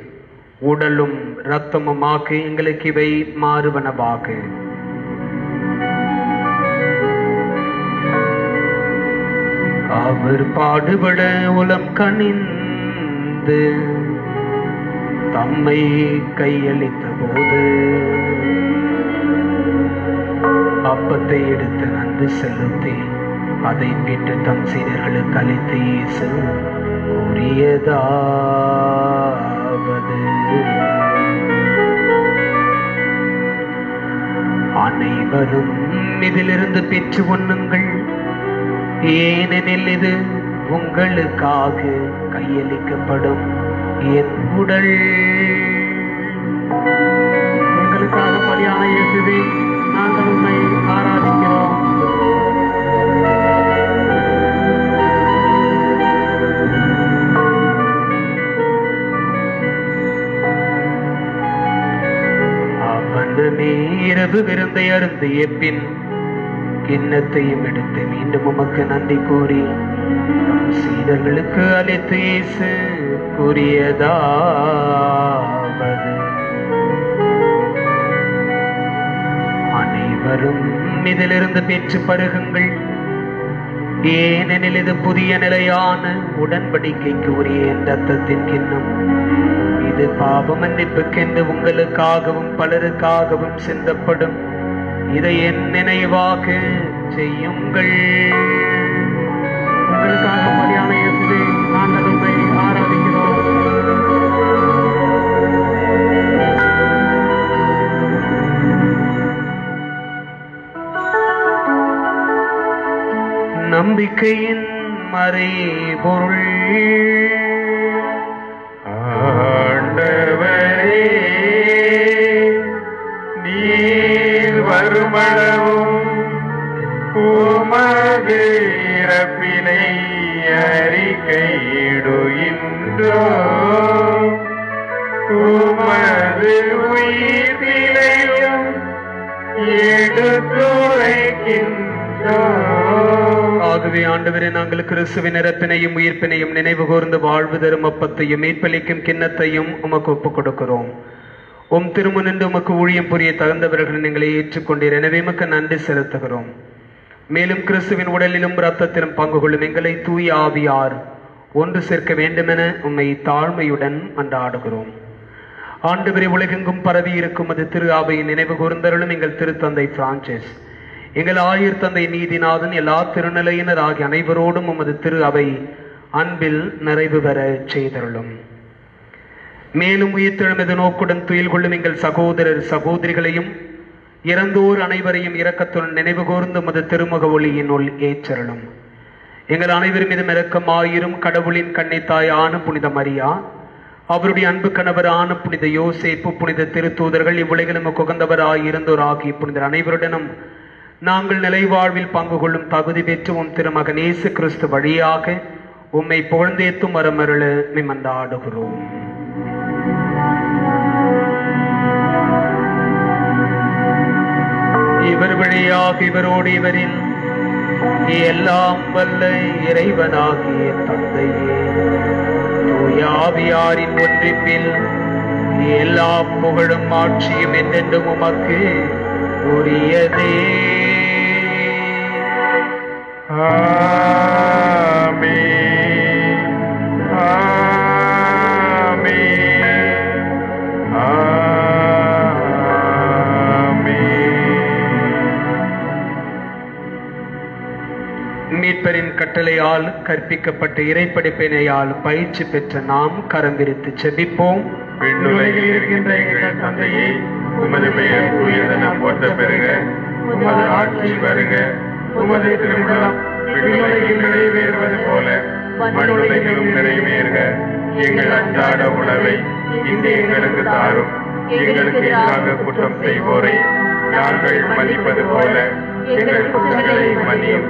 உடலும் இரத்தமுமாக எங்களுக்கு இவை மாறுவனவாக. அவர் பாடுபட உலம் கனிந்து தம்மை கையளித்த போது அப்பத்தை எடுத்து நன்றி செலுத்தி அதை மீட்டு தம் சீடர்களுக்கு அளித்து இயேசு கூறியதாவது: அனைவரும் இதிலிருந்து பெற்று உண்ணுங்கள், ஏனெனில் இது உங்களுக்காக கையளிக்கப்படும் என் உடல். எங்களுக்காக பலியான இயேசுவே, நாங்கள் உம்மை ஆராதிக்கிறோம். இரவு விருந்தை அருந்திய பின் கிண்ணத்தையும் எடுத்து மீண்டும் உமக்கு நன்றி கூறி தம் சீடர்களுக்கு அளித்து இயேசு கூறியதாவது, அனைவரும் இதிலிருந்து பெற்று பருகுங்கள், ஏனெனில் இது புதிய நிலையான உடன்படிக்கைக்கு உரிய என் இரத்தத்தின் கிண்ணம். இது பாவ மன்னிப்புக்கென்று உங்களுக்காகவும் பலருக்காகவும் சிந்தப்படும். இதை என் நினைவாக செய்யுங்கள். உங்களுக்காக பலியான இயேசுவே, நாங்கள் உம்மை ஆராதிக்கிறோம். நம்பிக்கையின் மறைபொருள். ஆண்டவரே, நீர் வருமளவும் உமது இறப்பினை அறிக்கையிடுகின்றோம், உமது உயிர்ப்பினையும் எடுத்துரைக்கின்றோம். ஆகவே ஆண்டவரே, நாங்கள் கிறிஸ்துவின் இறப்பினையும் உயிர்ப்பினையும் நினைவு கூர்ந்து வாழ்வு தரும் அப்பத்தையும் மீட்பளிக்கும் கிண்ணத்தையும் உமக்கு ஒப்புக் கொடுக்கிறோம். உம் திருமுனின்று உமக்கு ஊழியம் புரிய தகுந்தவர்கள் எங்களை ஏற்றுக்கொண்டீர். எனவே உமக்கு நன்றி செலுத்துகிறோம். மேலும் கிறிஸ்துவின் உடலிலும் இரத்தத்திலும் பங்கு கொள்ளும் எங்களை தூய ஆவியார் ஒன்று சேர்க்க வேண்டுமென உம்மை தாழ்மையுடன் மன்றாடுகிறோம். ஆண்டவரே, உலகெங்கும் பரவி இருக்கும் அது திரு அவையை நினைவு கூர்ந்தருளும் எங்கள் திருத்தந்தை பிரான்சிஸ், எங்கள் ஆயர் தந்தை நீதிநாதன், எல்லா திருநிலையினர் ஆகிய அனைவரோடும் உமது திரு அவை அன்பில் நிறைவு பெற செய்தருளும். மேலும் உயிர்த்தெழுமது நோக்குடன் துயில் கொள்ளும் எங்கள் சகோதரர் சகோதரிகளையும் இறந்தோர் அனைவரையும் இரக்கத்துடன் நினைவு கூர்ந்து உமது திருமுக ஒளியினுள் ஏற்றருளும். எங்கள் அனைவரும் மீதும் இரக்கமாயிரும். கடவுளின் கன்னித்தாயான புனித மரியா, அவருடைய அன்பு கணவரான புனித யோசேப்பு, புனித திருத்தூதர்கள், இவ்வுலகிலும் உகந்தவராயிருந்தோர் ஆகிய புனிதர் அனைவருடனும் நாங்கள் நிலைவாழ்வில் பங்கு கொள்ளும் தகுதி பெற்று உம் திருமகன் இயேசு கிறிஸ்து வழியாக உம்மை புகழ்ந்தேத்தும் வரமருள மன்றாடுகிறோம். இவர் வழியாக இவரோடு இவரில் எல்லாம் வல்ல இறைவனாகிய தந்தையே, தூய ஆவியாரின் ஒன்றிப்பில் எல்லா புகழும் ஆட்சியும் என்றென்றும் உமக்கு உரியதே. ஆமென், ஆமென், ஆமென். மீட்பரின் கட்டளையால் கற்பிக்கப்பட்ட இறைப்படிப்பினையால் பயிற்சி பெற்ற நாம் கரம் விரித்து செபிப்போம். விண்ணுலகில் இருக்கின்ற எங்கள் தந்தையே, உமது பெயர் தூயதென போற்ற பெறுக, உமது ஆட்சி வருக, உமது திருமணம் விண்ணுலகில் நிறைவேறுவது போல மண்ணுலகிலும் நிறைவேறுக. எங்கள் அன்றாட உணவை இன்று எங்களுக்கு தாரும். எங்களுக்கு எதிராக குற்றம் செய்வோரை நாங்கள் மன்னிப்பது போல எங்கள் குற்றங்களை மன்னியும்.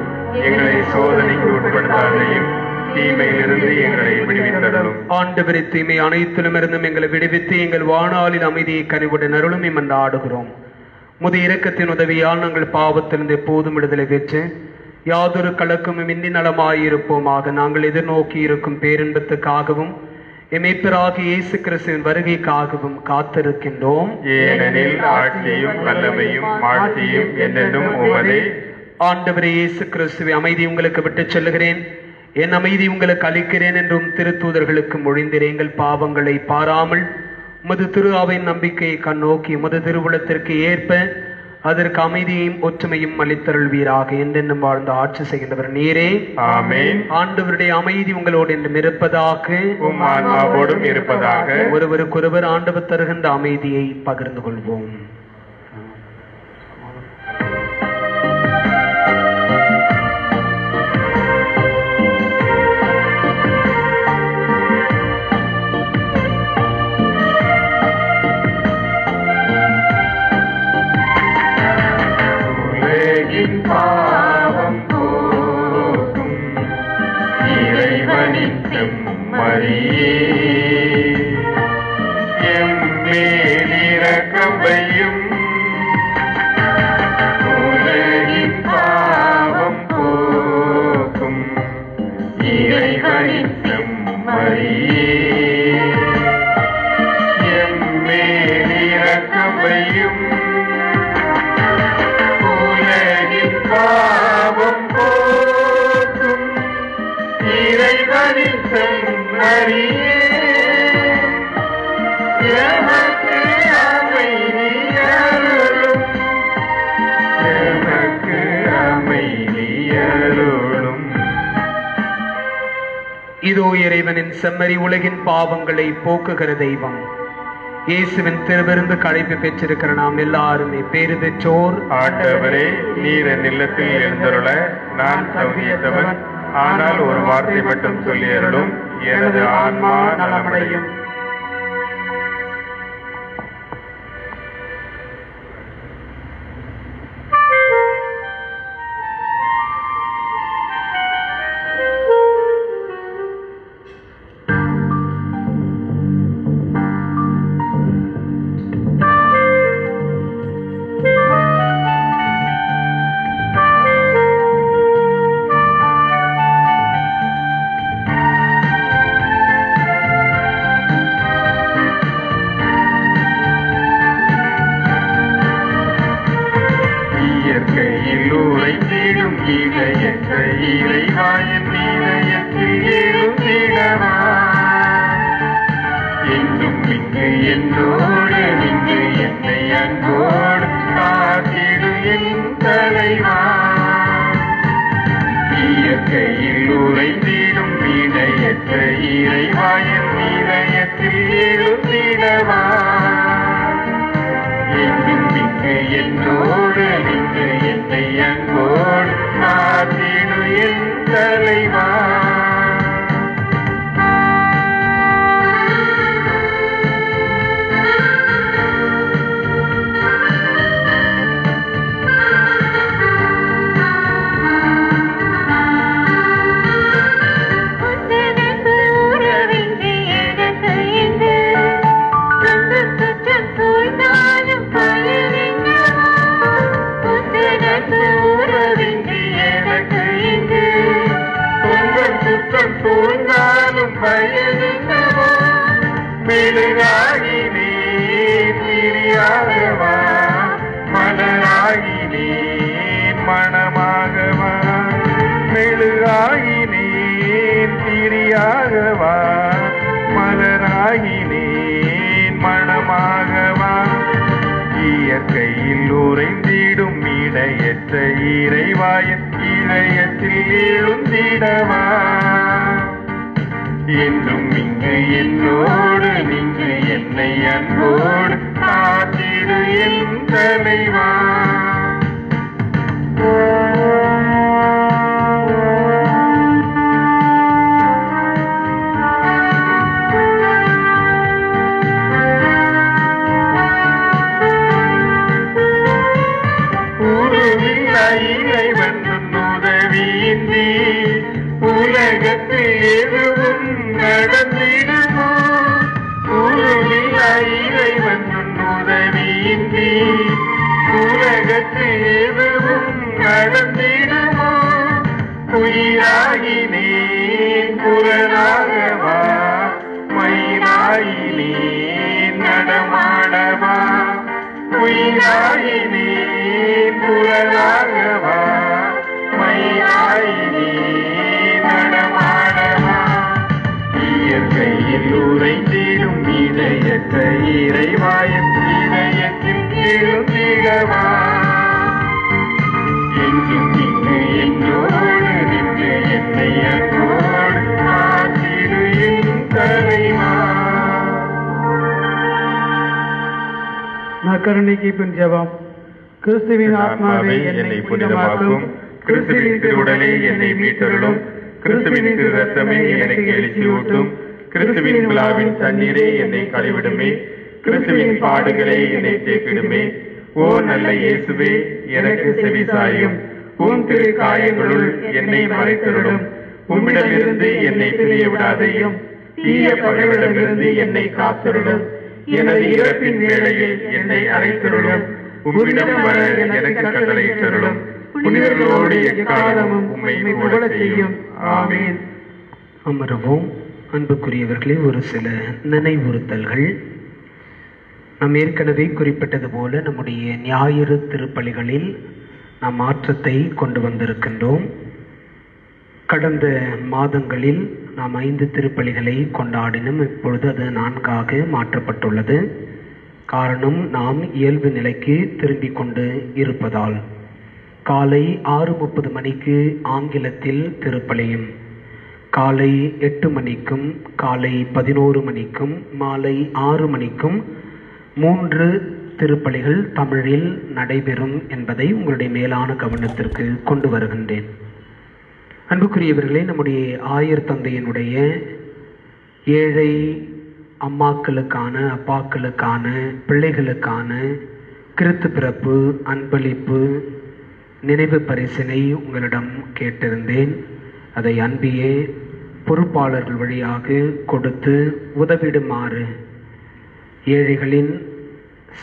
எங்களை சோதனைக்கு உட்படுத்தாதையும், தீமையிலிருந்து எங்களை விடுவித்தருளும். ஆண்டவரே, தீமை அனைத்திலும் இருந்தும் எங்களை விடுவித்து எங்கள் வாழ்நாளில் அமைதியை கனிவுடன் அருளும் என்றாடுகிறோம். முதிய இரக்கத்தின் உதவியால் நாங்கள் பாவத்திலிருந்து எப்போதும் விடுதலை பெற்று யாதொரு கலக்கமும் இன்றி நலமாயிருப்போமாக. நாங்கள் எதிர்நோக்கி இருக்கும் பேரின்பத்துக்காகவும் எமேப்பராகிய இயேசு கிறிஸ்துவின் வருகைக்காகவும் காத்திருக்கின்றோம். ஏனெனில் ஆட்சியும் வல்லமையும் மாட்சியும் என்றென்றும் உமதே. ஆண்டவரே இயேசு கிறிஸ்துவை, அமைதி உங்களுக்கு விட்டுச் செல்லுகிறேன், என் அமைதி உங்களுக்கு அளிக்கிறேன் என்றும் திருத்தூதர்களுக்கு மொழிந்தீர். எங்கள் பாவங்களை பாராமல் உமது திரு அவையின் நம்பிக்கையை கண்ணோக்கி உமது திருவுளத்திற்கு ஏற்ப அதற்கு அமைதியையும் ஒற்றுமையும் அளித்தருள்வீராக. என்றென்றும் வாழ்ந்து ஆட்சி செய்கின்றவர் நீரே. ஆமென். ஆண்டவருடைய அமைதி உங்களோடு என்றும் இருப்பதாக, உம் ஆன்மாவோடும் இருப்பதாக. ஒருவருக்கொருவர் ஆண்டவர் தருகின்ற அமைதியை பகிர்ந்து கொள்வோம். பாவம் போக்கும் இறைவனின் செம்மறியே, எம்மேல் இரக்கம் வையும். இறைவனின் செம்மறியே, எம்மேல் இரக்கம் வையும். உலகின் பாவம் போக்கும் இறைவனின் செம்மறியே, எமக்கு அமைதி அருளும், எமக்கு அமைதி அருளும். இதோ இறைவனின் செம்மறி, உலகின் பாவங்களை போக்குகிற தெய்வம். இயேசுவின் திருவிருந்து அழைப்பு பெற்றிருக்கிற நாம் எல்லாருமே பேறு பெற்றோர். ஆண்டவரே, நீர் என் இல்லத்தில் எழுந்தருள நான் தகுதியற்றவன். ஆனால் ஒரு வார்த்தை மட்டும் சொல்லி அருளும், எனது ஆன்மா நலமடையும். நற்கருணைக்கு பின் ஜெபம். கிறிஸ்துவின் ஆத்மாவே என்னை புனிதமாக்கும், கிறிஸ்துவின் திருவுடலே என்னை மீட்டருளும், கிறிஸ்துவின் திரு ரத்தமே எனக்கு எழுச்சியூட்டும், கிறிஸ்துவின் விழாவின் தண்ணீரே என்னை கழுவிடுமே, கிறிஸ்துவின் பாடுகளே என்னை தேக்கிடுமே. ஓ நல்ல இயேசுவே, எனக்கு செவிசாயும், உம் திரு காயங்களுள் என்னை மறைத்தருளும், உம்மிடமிருந்து என்னை பிரிய விடாதையும், தீய பகைவரிடமிருந்து என்னை காத்தருளும், எனது இறப்பின் வேளையில் என்னை அழைத்தருளும், உம்மிடம் வர எனக்கு கட்டளையிட்டருளும், புனிதர்களோடு எக்காலமும் உம்மை புகழச் செய்யும். ஆமீன். அமரவும். அன்புக்குரியவர்களே, ஒரு சில நினைவுறுத்தல்கள். நாம் ஏற்கனவே குறிப்பிட்டது போல நம்முடைய ஞாயிறு திருப்பலிகளில் நாம் மாற்றத்தை கொண்டு வந்திருக்கின்றோம். கடந்த மாதங்களில் நாம் 5 திருப்பலிகளை கொண்டாடினோம். இப்பொழுது அது 4ஆக மாற்றப்பட்டுள்ளது. காரணம், நாம் இயல்பு நிலைக்கு திரும்பிக் கொண்டு இருப்பதால். காலை 6:30 மணிக்கு ஆங்கிலத்தில் திருப்பலியும், காலை 8 மணிக்கும் காலை 11 மணிக்கும் மாலை 6 மணிக்கும் 3 திருப்பலிகள் தமிழில் நடைபெறும் என்பதை உங்களுடைய மேலான கவனத்திற்கு கொண்டு வருகின்றேன். அன்புக்குரியவர்களே, நம்முடைய ஆயர் தந்தையினுடைய ஏழை அம்மாக்களுக்கான, அப்பாக்களுக்கான, பிள்ளைகளுக்கான கிறிஸ்து பிறப்பு அன்பளிப்பு நினைவு பரிசினை உங்களிடம் கேட்டிருந்தேன். அதை அன்பியே பொறுப்பாளர்கள் வழியாக கொடுத்து உதவிடுமாறு, ஏழைகளின்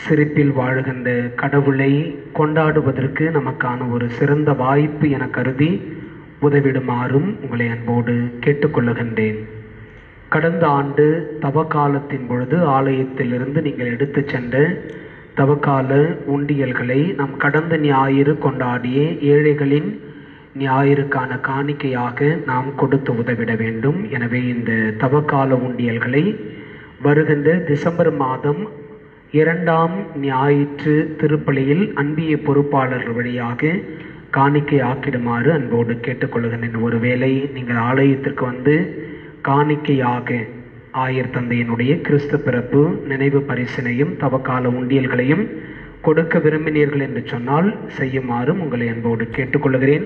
சிரிப்பில் வாழுகின்ற கடவுளை கொண்டாடுவதற்கு நமக்கான ஒரு சிறந்த வாய்ப்பு என கருதி உதவிடுமாறும் உங்களை அன்போடு கேட்டுக்கொள்ளுகின்றேன். கடந்த ஆண்டு தவக்காலத்தின் பொழுது ஆலயத்திலிருந்து நீங்கள் எடுத்து சென்ற தவக்கால உண்டியல்களை நாம் கடந்த ஞாயிறு கொண்டாடிய ஏழைகளின் ஞாயிறுக்கான காணிக்கையாக நாம் கொடுத்து உதவிட வேண்டும். எனவே இந்த தவக்கால உண்டியல்களை வருகின்ற டிசம்பர் மாதம் 2ஆம் ஞாயிற்று திருப்பலியில் அன்பிய பொறுப்பாளர்கள் வழியாக காணிக்கை ஆக்கிடுமாறு அன்போடு கேட்டுக்கொள்ளுகின்றேன். ஒருவேளை நீங்கள் ஆலயத்திற்கு வந்து காணிக்கையாக ஆயர் தந்தையினுடைய கிறிஸ்து பிறப்பு நினைவு பரிசினையும் தவக்கால உண்டியல்களையும் கொடுக்க விரும்பினீர்கள் என்று சொன்னால் செய்யுமாறும் உங்களை அன்போடு கேட்டுக்கொள்கிறேன்.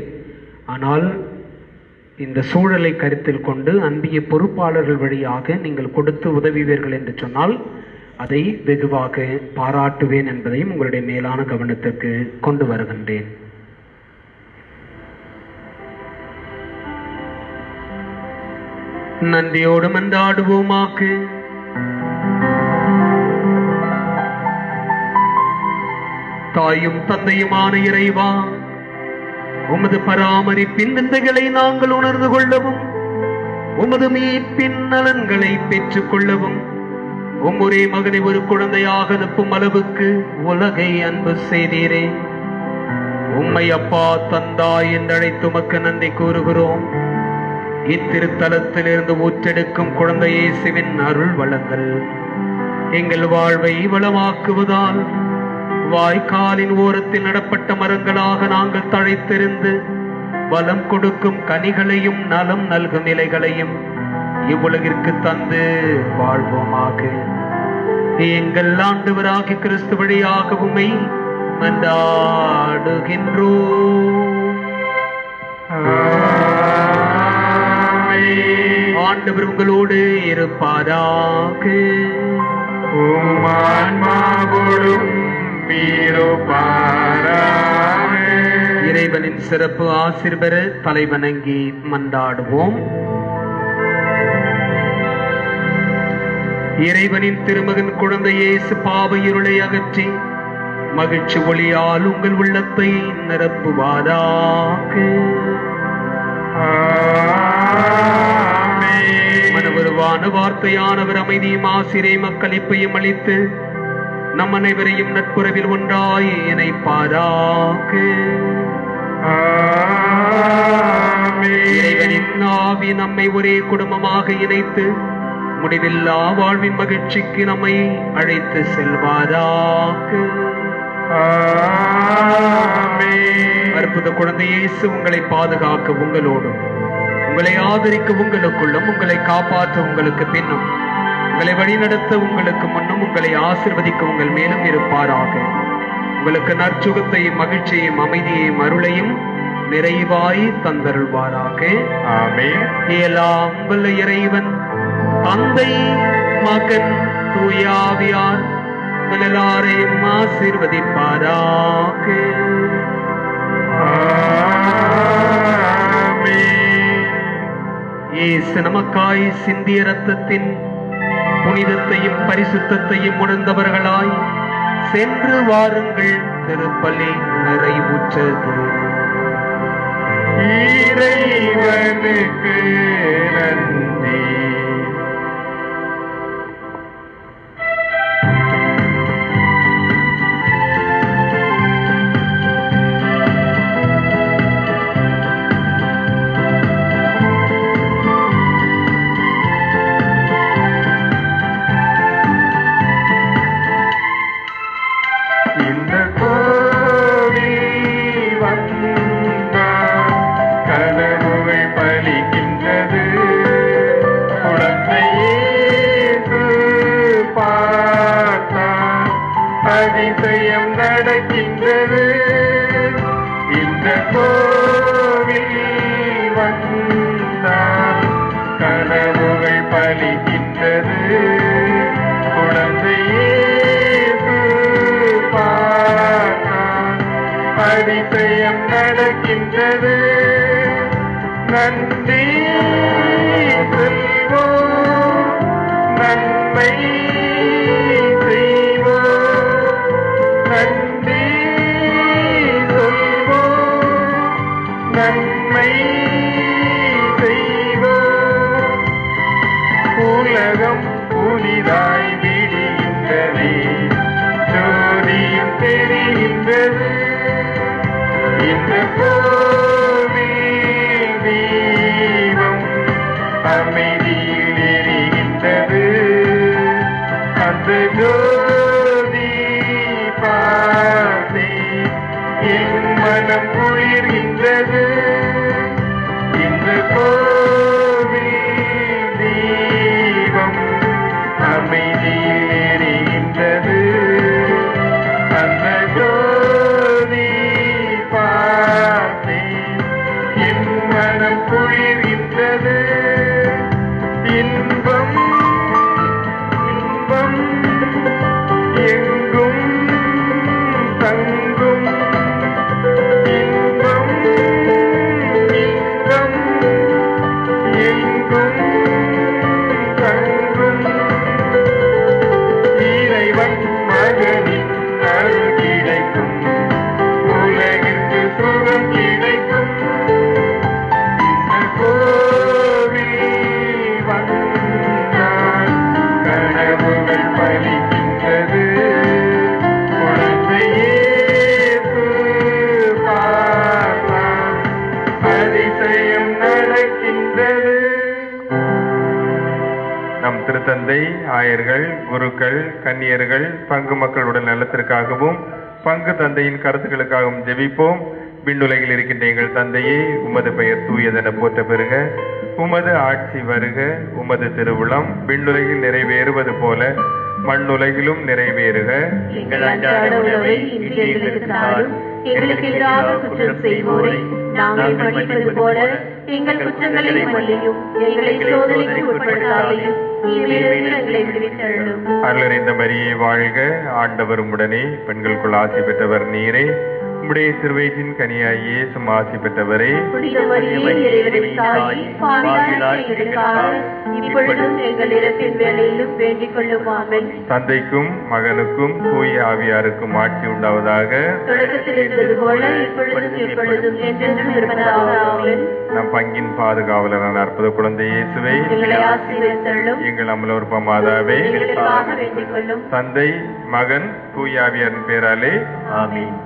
ஆனால் இந்த சூழலை கருத்தில் கொண்டு அன்பிய பொறுப்பாளர்கள் வழியாக நீங்கள் கொடுத்து உதவுவீர்கள் என்று சொன்னால் அதை வெகுவாக பாராட்டுவேன் என்பதையும் உங்களுடைய மேலான கவனத்திற்கு கொண்டு வருகின்றேன். நன்றியோடு மன்றாடுவோமாக. தாயும் தந்தையுமான இறைவா, உமது பராமரிப்பின் விந்தைகளை நாங்கள் உணர்ந்து கொள்ளவும், உமது மீட்பின் நலன்களை பெற்றுக் கொள்ளவும், ஒரே மகனை ஒரு குழந்தையாக அனுப்பும் அளவுக்கு உலகை அன்பு செய்தீரே. உம்மை அப்பா தந்தாய் என்றழைத்து உமக்கு நன்றி கூறுகிறோம். இத்திருத்தலத்திலிருந்து ஊற்றெடுக்கும் குழந்தை இயேசுவின் அருள் வளங்கள் எங்கள் வாழ்வை வளமாக்குவதால் வாய்க்காலின் ஓரத்தில் நடப்பட்ட மரங்களாக நாங்கள் தழைத்திருந்து வளம் கொடுக்கும் கனிகளையும் நலம் நல்கும் நிலைகளையும் இவ்வுலகிற்கு தந்து வாழ்வோமாக. எங்கள் ஆண்டவராகிய கிறிஸ்து வழியாக உம்மை மன்றாடுகின்றோம். ஆண்டவர் உங்களோடு இருப்பாராக. இறைவனின் சிறப்பு ஆசீர்வர தலைவணங்கி மன்றாடுவோம். இறைவனின் திருமகன் குழந்தை இயேசு பாவ இருளை அகற்றி மகிழ்ச்சி ஒளியால் உங்கள் உள்ளத்தை நிரப்புவாராக. மனவருவான வார்த்தையானவர் அமைதியும் ஆசிரை மக்களிப்பையும் அளித்து நம் அனைவரையும் நட்புறவில் ஒன்றாய் இணைப்பாராக. இறைவனின் ஆவி நம்மை ஒரே குடும்பமாக இணைத்து முடிவில்லா வாழ்வின் மகிழ்ச்சிக்கு நம்மை அழைத்து செல்வாராக. அற்புத குழந்தை இயேசு உங்களை பாதுகாக்க உங்களோடும், உங்களை ஆதரிக்க உங்களுக்குள்ளும், உங்களை காப்பாற்ற உங்களுக்கு பின்னும், உங்களை வழிநடத்த உங்களுக்கு முன்னும், உங்களை ஆசிர்வதிக்க உங்கள் மேலும் இருப்பாராக. உங்களுக்கு நற்சுகத்தையும் மகிழ்ச்சியையும் அமைதியையும் அருளையும் நிறைவாய் தந்தருள்வாராக. ஆமென். எல்லாம் வல்ல இறைவன் தந்தை, மகன், தூய ஆவியார் எல்லாரையும் ஆசீர்வதிப்பாராக. இயேசு நமக்காய் சிந்திய இரத்தத்தின் புனிதத்தையும் பரிசுத்தத்தையும் உணர்ந்தவர்களாய் சென்று வாருங்கள். திருப்பலி நிறைவுற்றது. இறைவனுக்கு நன்றி. உலகம் புதிதாய் விடுகின்றதே, ஜோதியும் தெரிகின்றது. இந்த கோவில் தீபம் அமைதியில் எரிகின்றது. அந்த ஜோதி பார்த்தே என் மனம் குளிர்கின்றது. இந்த கோவில் தீபம் அமைதியில் எரிகின்றது. அந்த ஜோதி பார்த்தே என் மனம் குளிர்கின்றது. இன்பம் இன்பம் எங்கும் தங்கும். இன்பம் இன்பம் எங்கும் தங்கும். இறைவன் மகனின் அருள் கிடைக்கும், உலகிற்கு சுகம் கிடைக்கும். இந்த கோவில் வந்தால் கனவுகள் பலிக்கின்றது. குழந்தை இயேசு பார்த்தால் அதிசயம் நடக்கின்றது. நம் திருத்தந்தை, ஆயர்கள், குருக்கள், கன்னியர்கள், பங்கு மக்களுடன் நலத்திற்காகவும் பங்கு தந்தையின் கருத்துக்களுக்காகவும் ஜெபிப்போம். விண்ணுலகில் இருக்கின்ற எங்கள் தந்தையே, உமது பெயர் தூயதென போற்ற பெறுக. உமது ஆட்சி வருக. உமது திருவுளம் விண்ணுலகில் நிறைவேறுவது போல மண்ணுலகிலும் நிறைவேறுக. எங்கள் அன்றாட உணவை இன்று எங்களுக்கு தாரும். எங்களுக்கு எதிராக குற்றம் செய்வோரை நாங்கள் மன்னிப்பது போல எங்கள் குற்றங்களை மன்னியும். எங்களை சோதனைக்கு உட்படுத்தாதையும் தீமையிலிருந்து எங்களை விடுவித்தருளும். அருளறிந்த மரியே வாழ்க. ஆண்டவர் உம்முடனே, பெண்களுக்குள் ஆசி பெற்றவர் நீரே. உம்முடைய திருவயிற்றின் கனியாய் இயேசுவும் ஆசி பெற்றவரே. புனித மரியே, இறைவனின் தாயே, பாவிகளாகிய எங்களுக்காக இப்பொழுதும் எங்கள் இறப்பின் வேளையிலும் வேண்டிக் கொள்ளும். ஆமென். தந்தைக்கும் மகனுக்கும் தூய ஆவியாருக்கும் ஆட்சி உண்டாவதாக. தொடக்கத்தில் இருந்தது போல இப்பொழுதும் எப்பொழுதும் என்றென்றும் இருப்பதாக. ஆமென். நம் பங்கின் பாதுகாவலரான அற்புத குழந்தை இயேசுவே, எங்களை ஆசீர்வதித்தருளும். எங்கள் அமலோற்ப மாதாவே, எங்களுக்காக வேண்டிக் கொள்ளும். தந்தை, மகன், தூய ஆவியாரின் பேராலே ஆமென்.